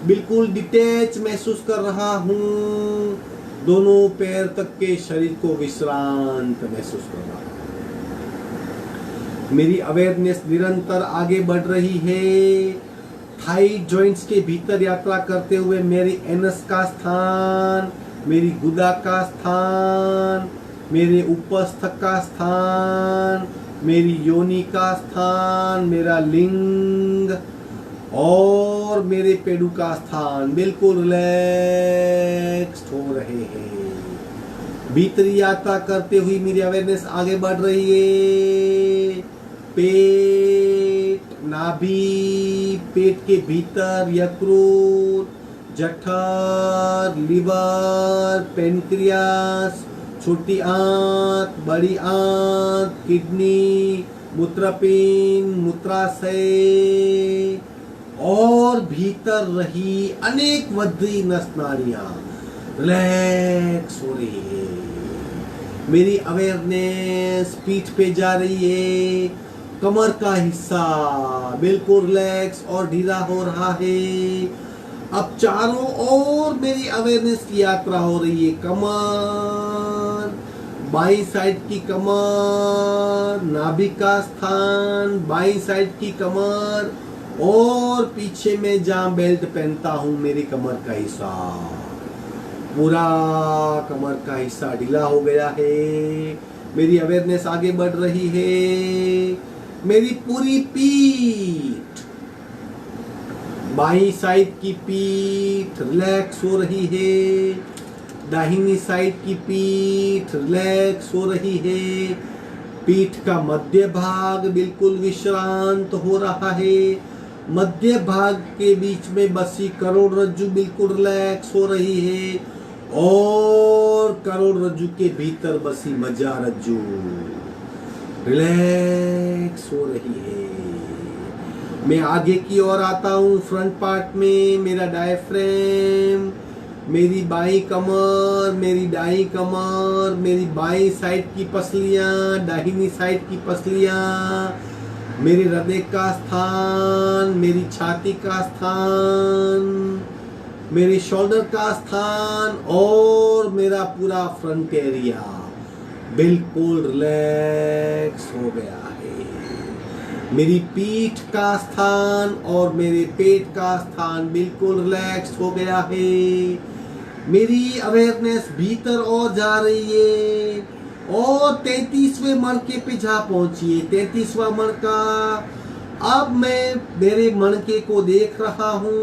बिल्कुल डिटैच महसूस कर रहा हूँ। दोनों पैर तक के शरीर को विश्रांत महसूस कर रहा हूँ। मेरी अवेयरनेस निरंतर आगे बढ़ रही है। थाई जॉइंट्स के भीतर यात्रा करते हुए मेरी एनस का स्थान, मेरी गुदा का स्थान, मेरे उपस्थ का स्थान, मेरी योनि का स्थान, मेरा लिंग और मेरे पेडू का स्थान बिल्कुल रिलैक्स्ड हो रहे हैं। भीतरी यात्रा करते हुई मेरी अवेयरनेस आगे बढ़ रही है। पेट, नाभि, पेट के भीतर यकृत, जठर, लिवर, पेनक्रियास, छोटी आंत, बड़ी आंत, किडनी, मूत्रपिंड, मूत्राशय और भीतर रही अनेक वधी नस नाड़ियां रिलैक्स हो रही है। मेरी अवेयरनेस पीठ पे जा रही है। कमर का हिस्सा बिल्कुल रिलैक्स और ढीला हो रहा है। अब चारों ओर मेरी अवेयरनेस की यात्रा हो रही है। कमर, बाई साइड की कमर, नाभि का स्थान, बाई साइड की कमर और पीछे में जहां बेल्ट पहनता हूं मेरी कमर का हिस्सा, पूरा कमर का हिस्सा ढीला हो गया है। मेरी अवेयरनेस आगे बढ़ रही है। मेरी पूरी पीठ, बाईं साइड की पीठ रिलैक्स हो रही है। दाहिनी साइड की पीठ रिलैक्स हो रही है। पीठ का मध्य भाग बिल्कुल विश्रांत हो रहा है। मध्य भाग के बीच में बसी करोड़रज्जु बिल्कुल रिलैक्स हो रही है और करोड़रज्जु के भीतर बसी मज्जारज्जु रिलैक्स हो रही है। मैं आगे की ओर आता हूँ। फ्रंट पार्ट में मेरा डायफ्रेम, मेरी बाईं कमर, मेरी दाईं कमर, मेरी बाईं साइड की पसलियाँ, दाहिनी साइड की पसलियाँ, मेरे हृदय का स्थान, मेरी छाती का स्थान, मेरे शोल्डर का स्थान और मेरा पूरा फ्रंट एरिया बिल्कुल रिलैक्स हो गया है। मेरी पीठ का स्थान और मेरे पेट का स्थान बिल्कुल रिलैक्स हो गया है। मेरी अवेयरनेस भीतर और जा रही है और 33वें मणके पे जा पहुंची है। 33वां मणका, अब मैं मेरे मणके को देख रहा हूँ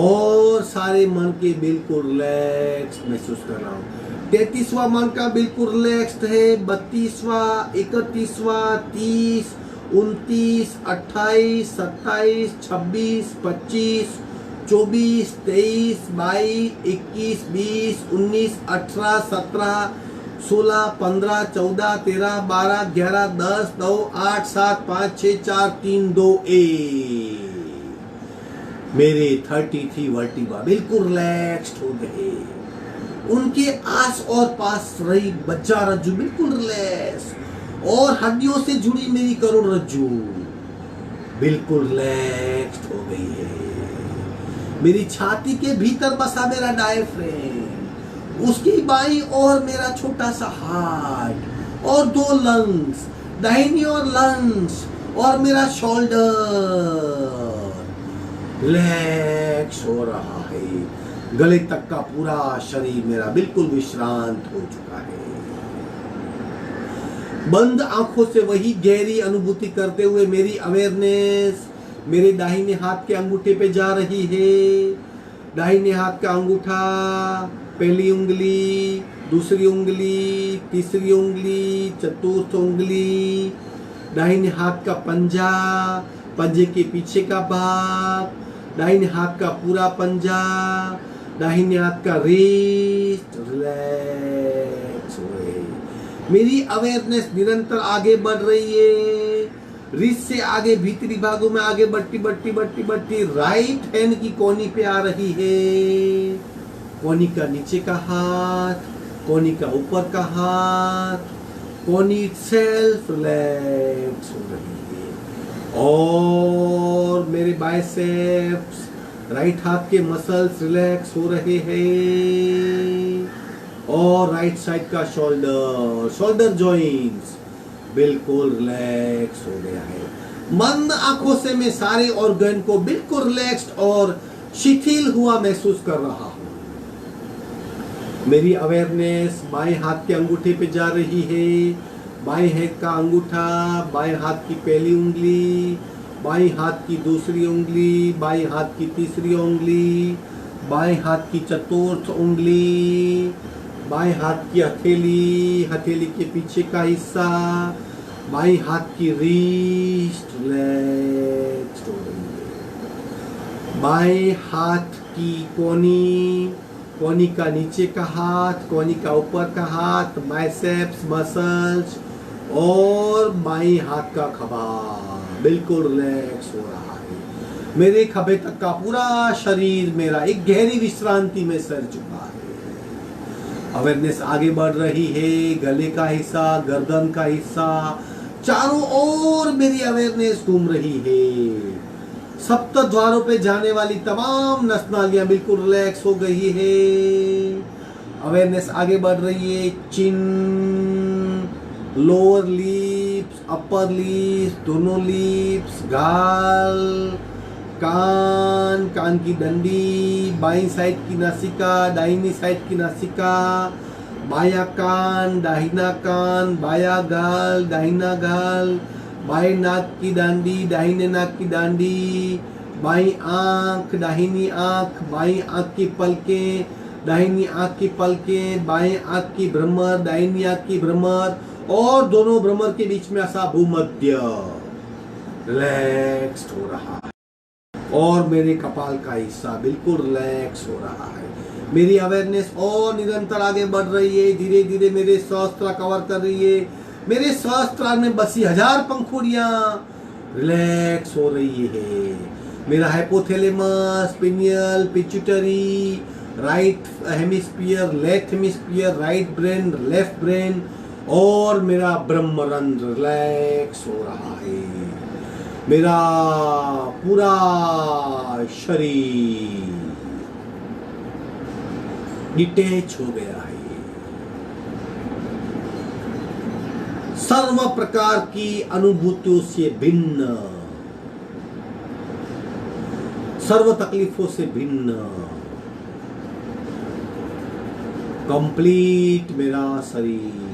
और सारे मणके बिल्कुल रिलैक्स महसूस कर रहा हूँ। 33वां मणका बिल्कुल रिलैक्स्ड है। 32वां, 31वां, 30, 29, 28, 27, 26, 25, 24, 23, 22, 21, 20, 19, 18, 17, 16, 15, 14, 13, 12, 11, 10, 9, 8, 7, 5, 6, 4, 3, 2, 1। मेरे 33 वर्टिब्रा बिल्कुल रिलैक्स्ड हो गए। उनके आस और पास रही बच्चा रज्जु बिल्कुल रिलैक्स, और हड्डियों से जुड़ी मेरी करोड़ रज्जु बिल्कुल रिलैक्स्ड हो गई है। मेरी छाती के भीतर बसा मेरा डायफ्रेम, उसकी बाईं ओर मेरा छोटा सा हार्ट और 2 लंग्स, दाहिनी ओर लंग्स और मेरा शोल्डर रिलैक्स हो रहा है। गले तक का पूरा शरीर मेरा बिल्कुल विश्रांत हो चुका है। बंद आंखों से वही गहरी अनुभूति करते हुए मेरी अवेयरनेस मेरे दाहिने हाथ के अंगूठे पे जा रही है। दाहिने हाथ का अंगूठा, पहली उंगली, दूसरी उंगली, तीसरी उंगली, चतुर्थ उंगली, दाहिने हाथ का पंजा, पंजे के पीछे का भाग, दाहिने हाथ का पूरा पंजा, दाहिने हाथ का रिस्ट रिलैक्स हुए। मेरी अवेयरनेस निरंतर आगे बढ़ रही है। रिस्ट से आगे भीतरी भागों में आगे बढ़ती राइट हैंड की कोनी पे आ रही है। कोनी का नीचे का हाथ, कोनी का ऊपर का हाथ, कोनी सेल्फ रिलैक्स हो रही है। और मेरे बाइसेप्स, राइट हाथ के मसल्स रिलैक्स हो रहे हैं। और राइट साइड का शोल्डर जॉइंट्स बिल्कुल रिलैक्स हो गया है। मंद आंखों से मैं सारे ऑर्गन को बिल्कुल रिलैक्स्ड और शिथिल हुआ महसूस कर रहा हूं। मेरी अवेयरनेस बाएं हाथ के अंगूठे पे जा रही है। बाएं हाथ का अंगूठा, बाएं हाथ की पहली उंगली, बाएं हाथ की दूसरी उंगली, बाएं हाथ की तीसरी उंगली, बाएं हाथ की चतुर्थ उंगली, बाएं हाथ की हथेली, हथेली के पीछे का हिस्सा, बाएं हाथ की रिस्ट रिलैक्स हो रही है। बाएं हाथ की कोनी, कोनी का नीचे का हाथ, कोनी का ऊपर का हाथ, बाइसेप्स मसल्स और बाएं हाथ का खभा बिल्कुल रिलैक्स हो रहा है। मेरे खभे तक का पूरा शरीर मेरा एक गहरी विश्रांति में सर चुका है। अवेयरनेस आगे बढ़ रही है। गले का हिस्सा, गर्दन का हिस्सा, चारों ओर मेरी अवेयरनेस घूम रही है। सप्त द्वारों पे जाने वाली तमाम नस नालियां बिल्कुल रिलैक्स हो गई है। अवेयरनेस आगे बढ़ रही है। चिन, लोअर लिप्स, अपर लिप्स, दोनों लिप्स, गाल, कान, कान की डंडी, बाईं साइड की नासिका, दाहिनी साइड की नासिका, बायां कान, दाहिना कान, बायां गाल, दाहिना गाल, बाएं नाक की दांडी, दाहिने नाक की दांडी, बाईं आंख, दाहिनी आंख, बाईं आंख की पलकें, दाहिनी आंख की पलकें, बाएं आंख की भ्रमर, दाहिनी आंख की भ्रमर और दोनों भ्रमर के बीच में ऐसा भूमध्य रिलैक्स्ड हो रहा है। और मेरे कपाल का हिस्सा बिल्कुल रिलैक्स हो रहा है। मेरी अवेयरनेस और निरंतर आगे बढ़ रही है। धीरे धीरे मेरे सहस्त्र कवर कर रही है। मेरे सहस्त्र में बसी 1000 पंखुड़ियां रिलैक्स हो रही है। मेरा hypothalamus, pineal, pituitary, right hemisphere, left hemisphere, right brain, left brain और मेरा ब्रह्मरंध्र रिलैक्स हो रहा है। मेरा पूरा शरीर डिटैच हो गया है। सर्व प्रकार की अनुभूतियों से भिन्न, सर्व तकलीफों से भिन्न, कंप्लीट मेरा शरीर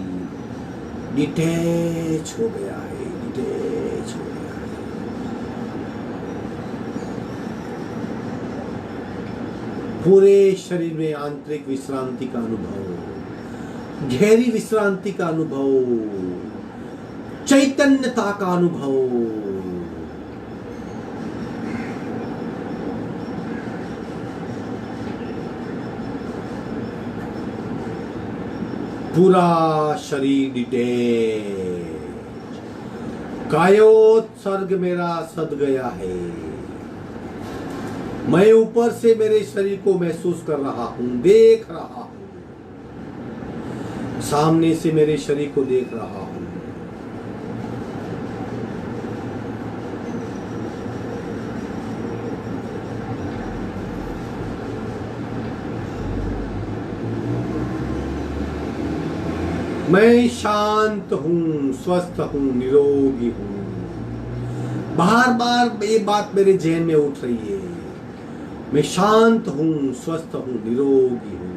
डिटैच हो गया है। डिटैच हो गया है। पूरे शरीर में आंतरिक विश्रांति का अनुभव, गहरी विश्रांति का अनुभव, चैतन्यता का अनुभव। पूरा शरीर डिटेच, कायोत्सर्ग मेरा सद गया है। मैं ऊपर से मेरे शरीर को महसूस कर रहा हूं, देख रहा हूं, सामने से मेरे शरीर को देख रहा हूं। मैं शांत हूं, स्वस्थ हूं, निरोगी हूं। बार बार ये बात मेरे जहन में उठ रही है। मैं शांत हूं, स्वस्थ हूं, निरोगी हूं।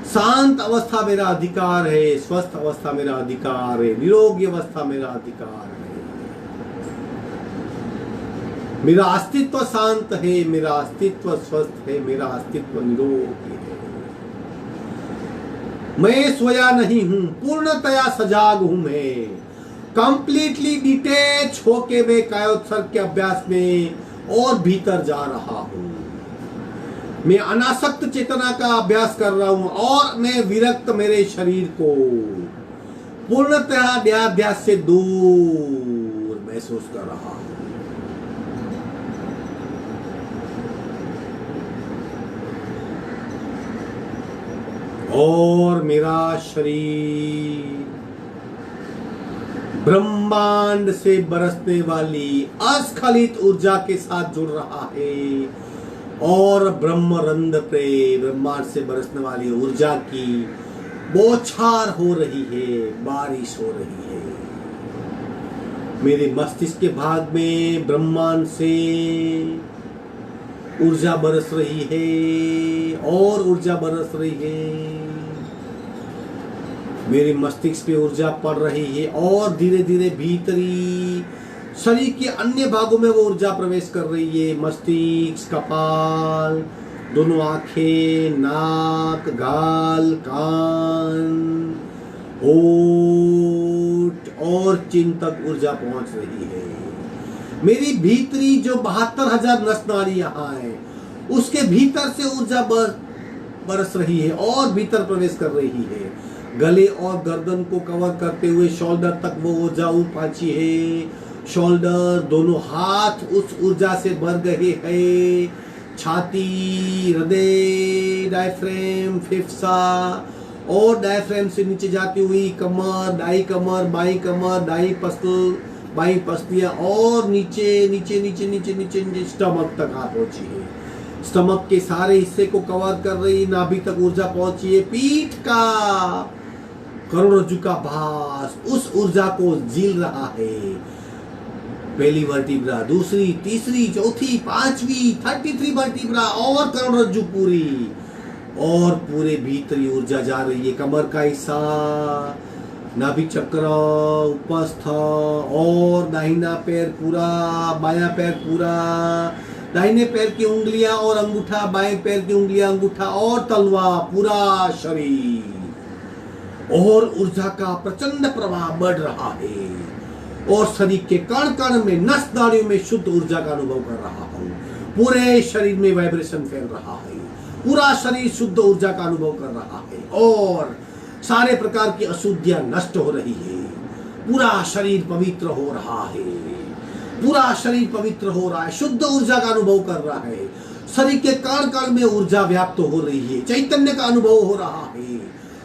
शांत अवस्था मेरा अधिकार है, स्वस्थ अवस्था मेरा अधिकार है, निरोगी अवस्था मेरा अधिकार है। मेरा अस्तित्व शांत है, मेरा अस्तित्व स्वस्थ है, मेरा अस्तित्व निरोगी है। मैं सोया नहीं हूं, पूर्णतया सजाग हूं। मैं कंप्लीटली डिटेच होके मैं कायोत्सर्ग के अभ्यास में और भीतर जा रहा हूं। मैं अनासक्त चेतना का अभ्यास कर रहा हूं और मैं विरक्त मेरे शरीर को पूर्णतः देहाध्यास से दूर महसूस कर रहा हूं। और मेरा शरीर ब्रह्मांड से बरसने वाली अस्खलित ऊर्जा के साथ जुड़ रहा है और ब्रह्मरंध पे ब्रह्मांड से बरसने वाली ऊर्जा की बौछार हो रही है, बारिश हो रही है। मेरे मस्तिष्क के भाग में ब्रह्मांड से ऊर्जा बरस रही है और ऊर्जा बरस रही है। मेरे मस्तिष्क पे ऊर्जा पड़ रही है और धीरे धीरे भीतरी शरीर के अन्य भागों में वो ऊर्जा प्रवेश कर रही है। मस्तिष्क, कपाल, दोनों आंखें, नाक, गाल, कान, होठ और चिन तक ऊर्जा पहुंच रही है। मेरी भीतरी जो 72,000 नस नाड़ी यहाँ है उसके भीतर से ऊर्जा बरस रही है और भीतर प्रवेश कर रही है। गले और गर्दन को कवर करते हुए शोल्डर तक वो ऊर्जा पहुंची है। शोल्डर, दोनों हाथ उस ऊर्जा से भर गए हैं। छाती, हृदय, डायफ्रेम, फेफसा और डायफ्रेम से नीचे जाती हुई कमर, दाई कमर, बाई कमर, दाई पसल, बाई पसलियां और नीचे नीचे नीचे नीचे नीचे नीचे स्टमक तक आ पहुंची है। स्टमक के सारे हिस्से को कवर कर रही नाभि तक ऊर्जा पहुंची है। पीठ का करोड़रज्जु का भास उस ऊर्जा को झील रहा है। पहली वर्टिब्रा, दूसरी, तीसरी, चौथी, पांचवी, 33 वर्टिब्रा और करोड़रज्जु पूरी और पूरे भीतरी ऊर्जा जा रही है। कमर का हिस्सा, नाभि चक्र, उपस्थ और दाहिना पैर पूरा, बायां पैर पूरा, दाहिने पैर की उंगलियां और अंगूठा, बाएं पैर की उंगलियां, अंगूठा और तलवा, पूरा शरीर और ऊर्जा का प्रचंड प्रवाह बढ़ रहा है और शरीर के कण कण में, नस नाड़ियों में शुद्ध ऊर्जा का अनुभव कर रहा हूं। पूरे शरीर में वाइब्रेशन फैल रहा है, पूरा शरीर शुद्ध ऊर्जा का अनुभव कर रहा है और सारे प्रकार की अशुद्धियां नष्ट हो रही है। पूरा शरीर पवित्र हो रहा है, पूरा शरीर पवित्र हो रहा है, शुद्ध ऊर्जा का अनुभव कर रहा है। शरीर के कण कण में ऊर्जा व्याप्त हो रही है, चैतन्य का अनुभव हो रहा है।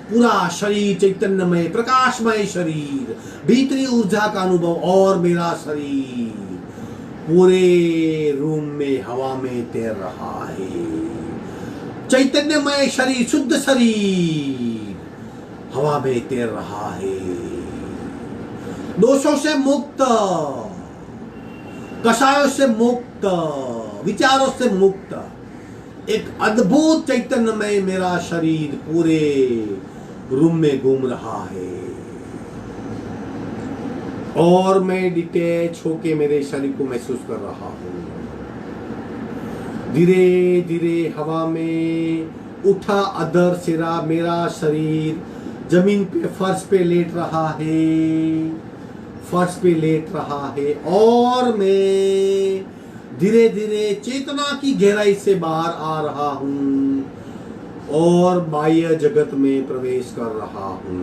पूरा शरीर चैतन्यमय, प्रकाशमय शरीर, भीतरी ऊर्जा का अनुभव और मेरा शरीर पूरे रूम में हवा में तैर रहा है। चैतन्यमय शरीर, शुद्ध शरीर हवा में तैर रहा है। दोषों से मुक्त, कषायों से मुक्त, विचारों से मुक्त, एक अद्भुत चैतन्यमय मेरा शरीर पूरे रूम में घूम रहा है और मैं डिटैच होके मेरे शरीर को महसूस कर रहा हूं। धीरे धीरे हवा में उठा अधर सिरा मेरा शरीर जमीन पे, फर्श पे लेट रहा है, फर्श पे लेट रहा है और मैं धीरे धीरे चेतना की गहराई से बाहर आ रहा हूं और बाह्य जगत में प्रवेश कर रहा हूं।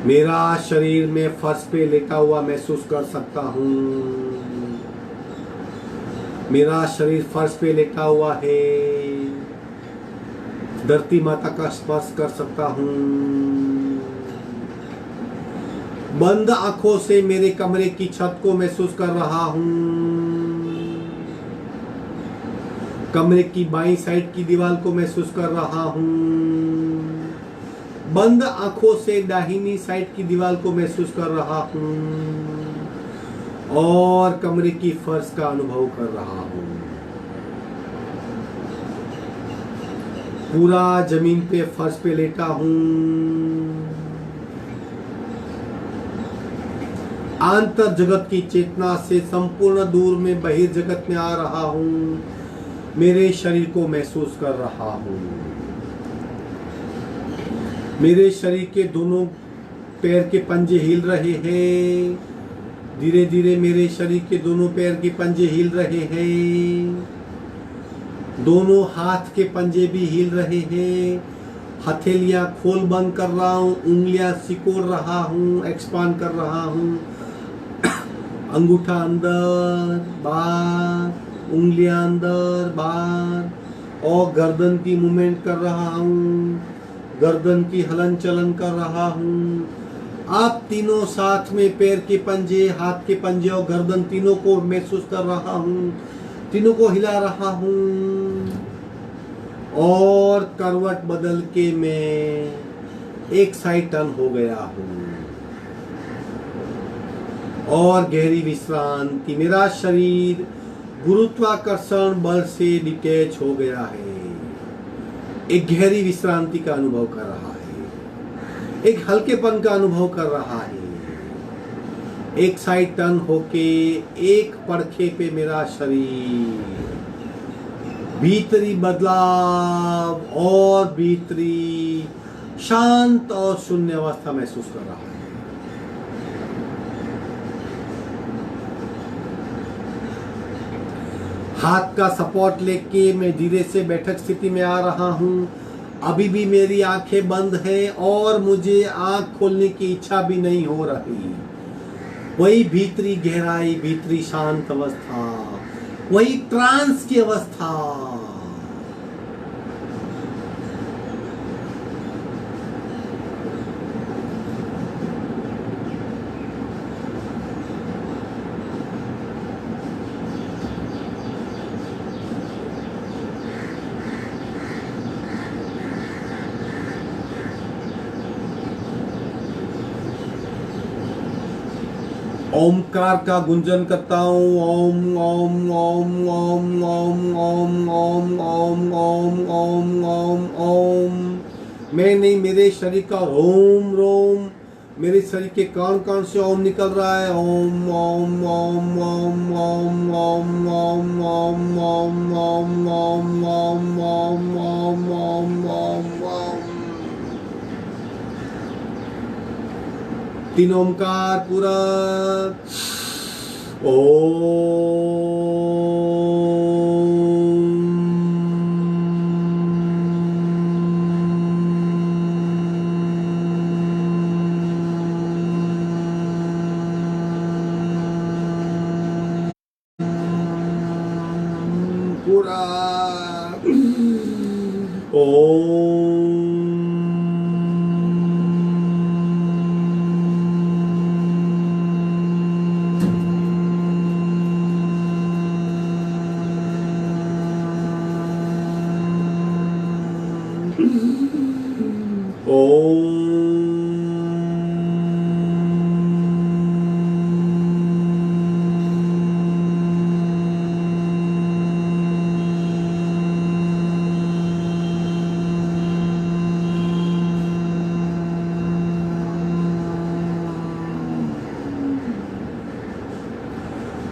मेरा शरीर में फर्श पे लेटा हुआ महसूस कर सकता हूं। मेरा शरीर फर्श पे लेटा हुआ है। धरती माता का स्पर्श कर सकता हूं। बंद आंखों से मेरे कमरे की छत को महसूस कर रहा हूं। कमरे की बाईं साइड की दीवार को महसूस कर रहा हूं। बंद आंखों से दाहिनी साइड की दीवार को महसूस कर रहा हूं और कमरे की फर्श का अनुभव कर रहा हूं। पूरा जमीन पे फर्श पे लेटा हूं। आंतर जगत की चेतना से संपूर्ण दूर में बहिर्जगत में आ रहा हूं। मेरे शरीर को महसूस कर रहा हूं। मेरे शरीर के दोनों पैर के पंजे हिल रहे हैं। धीरे धीरे मेरे शरीर के दोनों पैर के पंजे हिल रहे हैं। दोनों हाथ के पंजे भी हिल रहे हैं। हथेलियां खोल बंद कर रहा हूं। उंगलियां सिकोड़ रहा हूं, एक्सपांड कर रहा हूं। अंगूठा अंदर बाहर, उंगलियां अंदर बाहर और गर्दन की मूवमेंट कर रहा हूं। गर्दन की हलन चलन कर रहा हूं। आप तीनों साथ में पैर के पंजे, हाथ के पंजे और गर्दन तीनों को महसूस कर रहा हूं। तीनों को हिला रहा हूं और करवट बदल के मैं एक साइड टर्न हो गया हूं और गहरी विश्रांति। मेरा शरीर गुरुत्वाकर्षण बल से डिटैच हो गया है। एक गहरी विश्रांति का अनुभव कर रहा है। एक हल्केपन का अनुभव कर रहा है। एक साइड टर्न होके एक पड़खे पे मेरा शरीर भीतरी बदलाव और भीतरी शांत और शून्य अवस्था महसूस कर रहा है। हाथ का सपोर्ट लेके मैं धीरे से बैठक स्थिति में आ रहा हूं। अभी भी मेरी आंखें बंद हैं और मुझे आंख खोलने की इच्छा भी नहीं हो रही। वही भीतरी गहराई, भीतरी शांत अवस्था, वही ट्रांस की अवस्था। ओमकार का गुंजन करता हूँ। ओम ओम ओम ओम ओम ओम ओम ओम ओम ओम ओम ओम। मैं नहीं, मेरे शरीर का रोम रोम, मेरे शरीर के कण कण से ओम निकल रहा है। ओम ओम ओम ओम ओम ओम ओम ओम ओम ओम ओम ओम ओम ओम ओम ओम ओम। तीन ओमकार पूरा। पूरा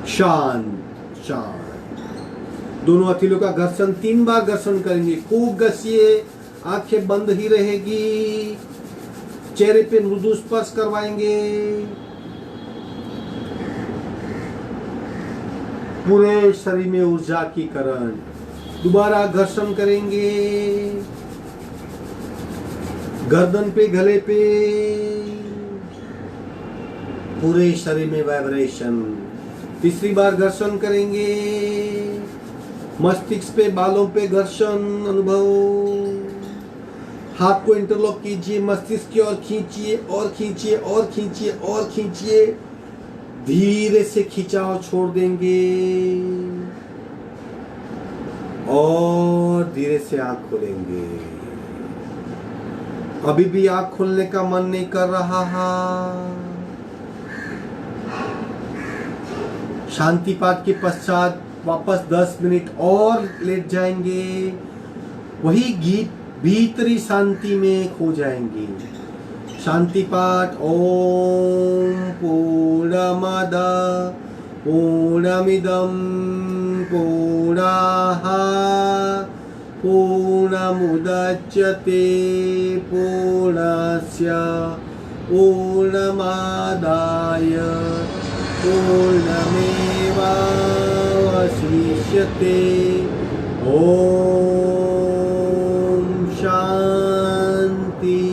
शांत शांत। दोनों हथेलियों का घर्षण 3 बार घर्षण करेंगे। खूब घसिए, आंखें बंद ही रहेगी। चेहरे पे मृदु स्पर्श करवाएंगे। पूरे शरीर में ऊर्जा की करंट। दोबारा घर्षण करेंगे, गर्दन पे, गले पे, पूरे शरीर में वाइब्रेशन। तीसरी बार घर्षण करेंगे, मस्तिष्क पे, बालों पे घर्षण अनुभव। हाथ को इंटरलॉक कीजिए, मस्तिष्क की ओर खींचिए और खींचिए और खींचिए और खींचिए। धीरे से खिंचाव छोड़ देंगे और धीरे से आंख खोलेंगे। अभी भी आंख खोलने का मन नहीं कर रहा है। शांति पाठ के पश्चात वापस 10 मिनट और लेट जाएंगे, वही गीत भीतरी शांति में खो जाएंगे। शांति पाठ। ओम पूर्णमद पूर्णमिदं पूर्णाः पूर्णमुदच्यते पूर्णस्य पूर्णमादाय पूर्णमेवावशिष्यते। ओम शांति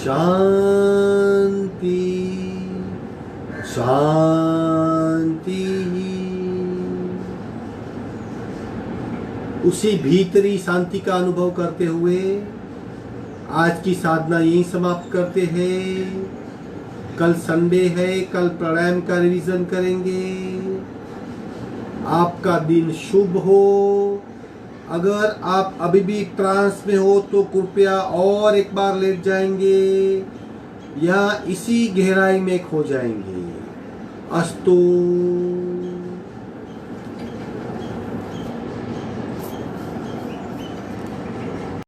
शांति शांति। उसी भीतरी शांति का अनुभव करते हुए आज की साधना यहीं समाप्त करते हैं। कल संडे है, कल प्राणायाम का रिवीजन करेंगे। आपका दिन शुभ हो। अगर आप अभी भी ट्रांस में हो तो कृपया और एक बार लेट जाएंगे या इसी गहराई में खो जाएंगे। अस्तु।